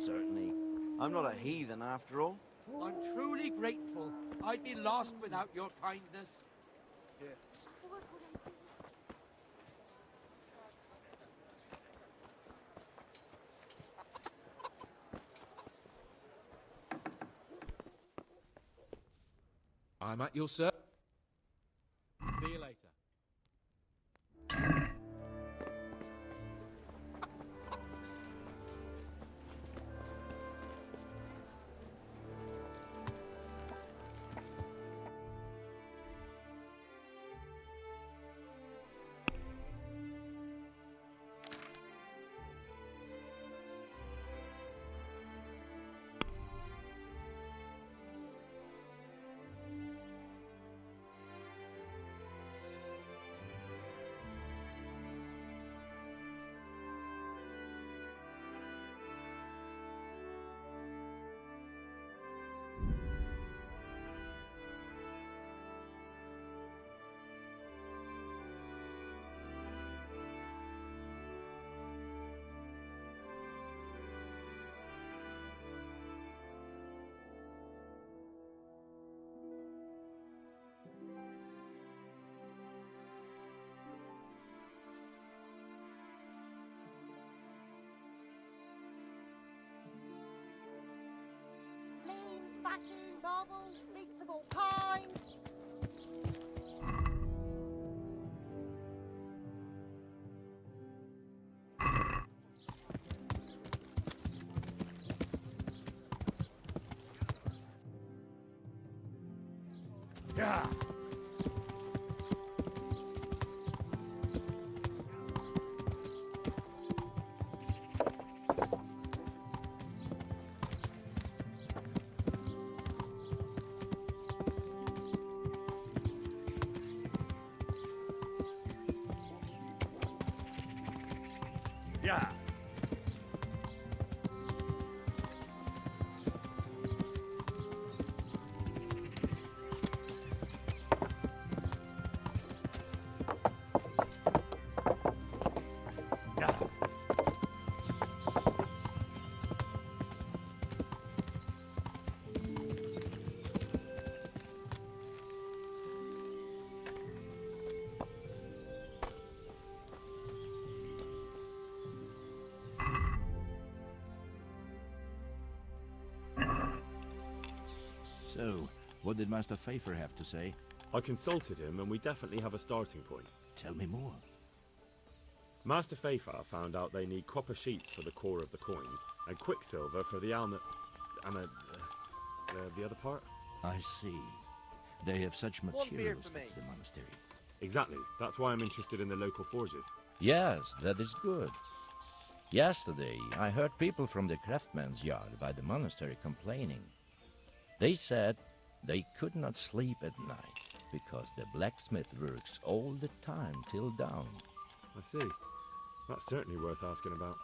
Certainly. I'm not a heathen after all. I'm truly grateful. I'd be lost without your kindness. Here. What would I do? I'm at your service. See you later. Lean, fatty, marbled, meats of all kinds. Yeah. Yeah. So, what did Master Pfeiffer have to say? I consulted him and we definitely have a starting point. Tell me more. Master Pfeiffer found out they need copper sheets for the core of the coins and quicksilver for the alma... the other part? I see. They have such One beer materials for me. at the monastery. Exactly. That's why I'm interested in the local forges. Yes, that is good. Yesterday, I heard people from the craftsman's yard by the monastery complaining. They said they could not sleep at night because the blacksmith works all the time till dawn. I see. That's certainly worth asking about.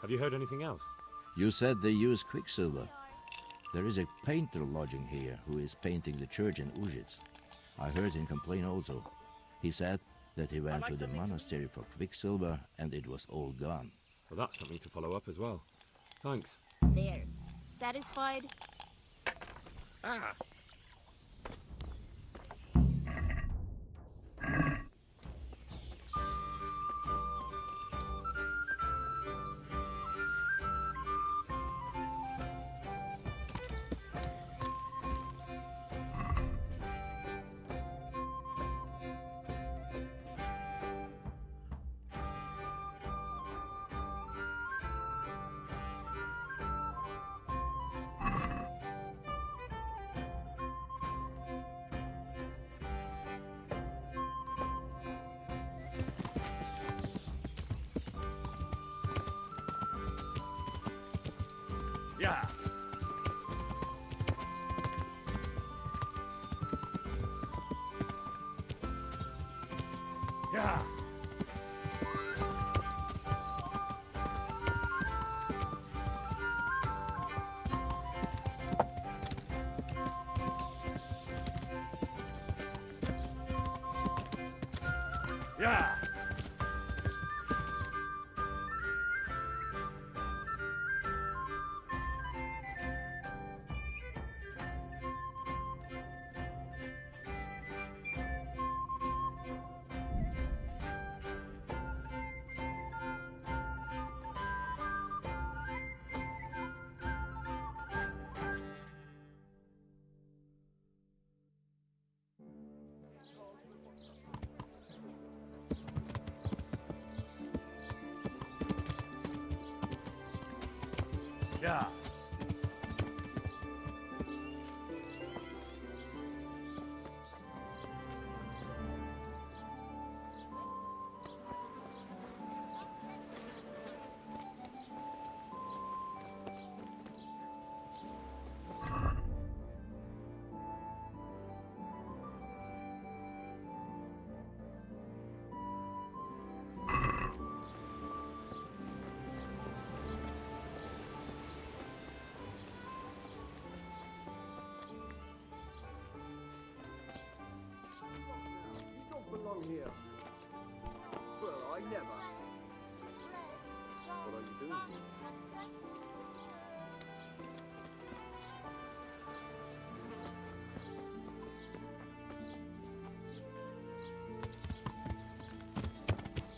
Have you heard anything else? You said they use quicksilver. There is a painter lodging here who is painting the church in Ujits. I heard him complain also. He said that he went to the monastery for quicksilver and it was all gone. Well, that's something to follow up as well. Thanks. There. Satisfied? Ah! Yeah. Yeah. Yeah. Yeah. Belong here. Well, I never. What are you doing here?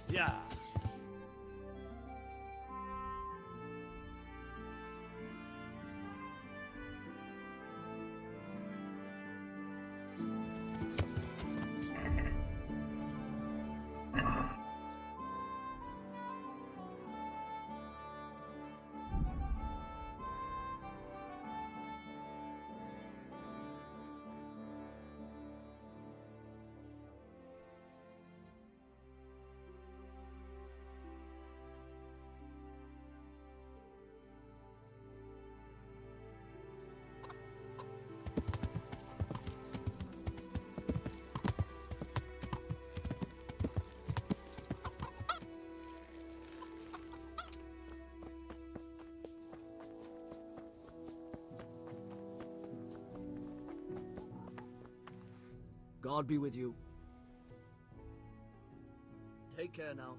Yeah. God be with you. Take care now.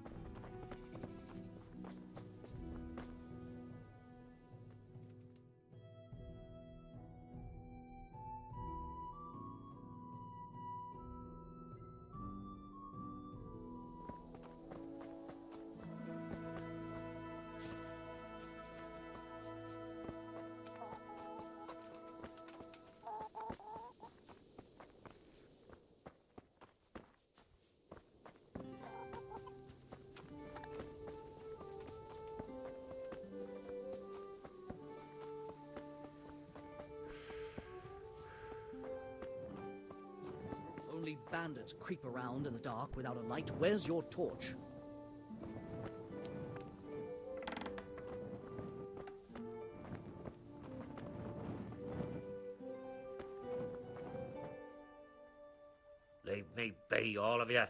Only bandits creep around in the dark without a light. Where's your torch? Leave me be, all of you.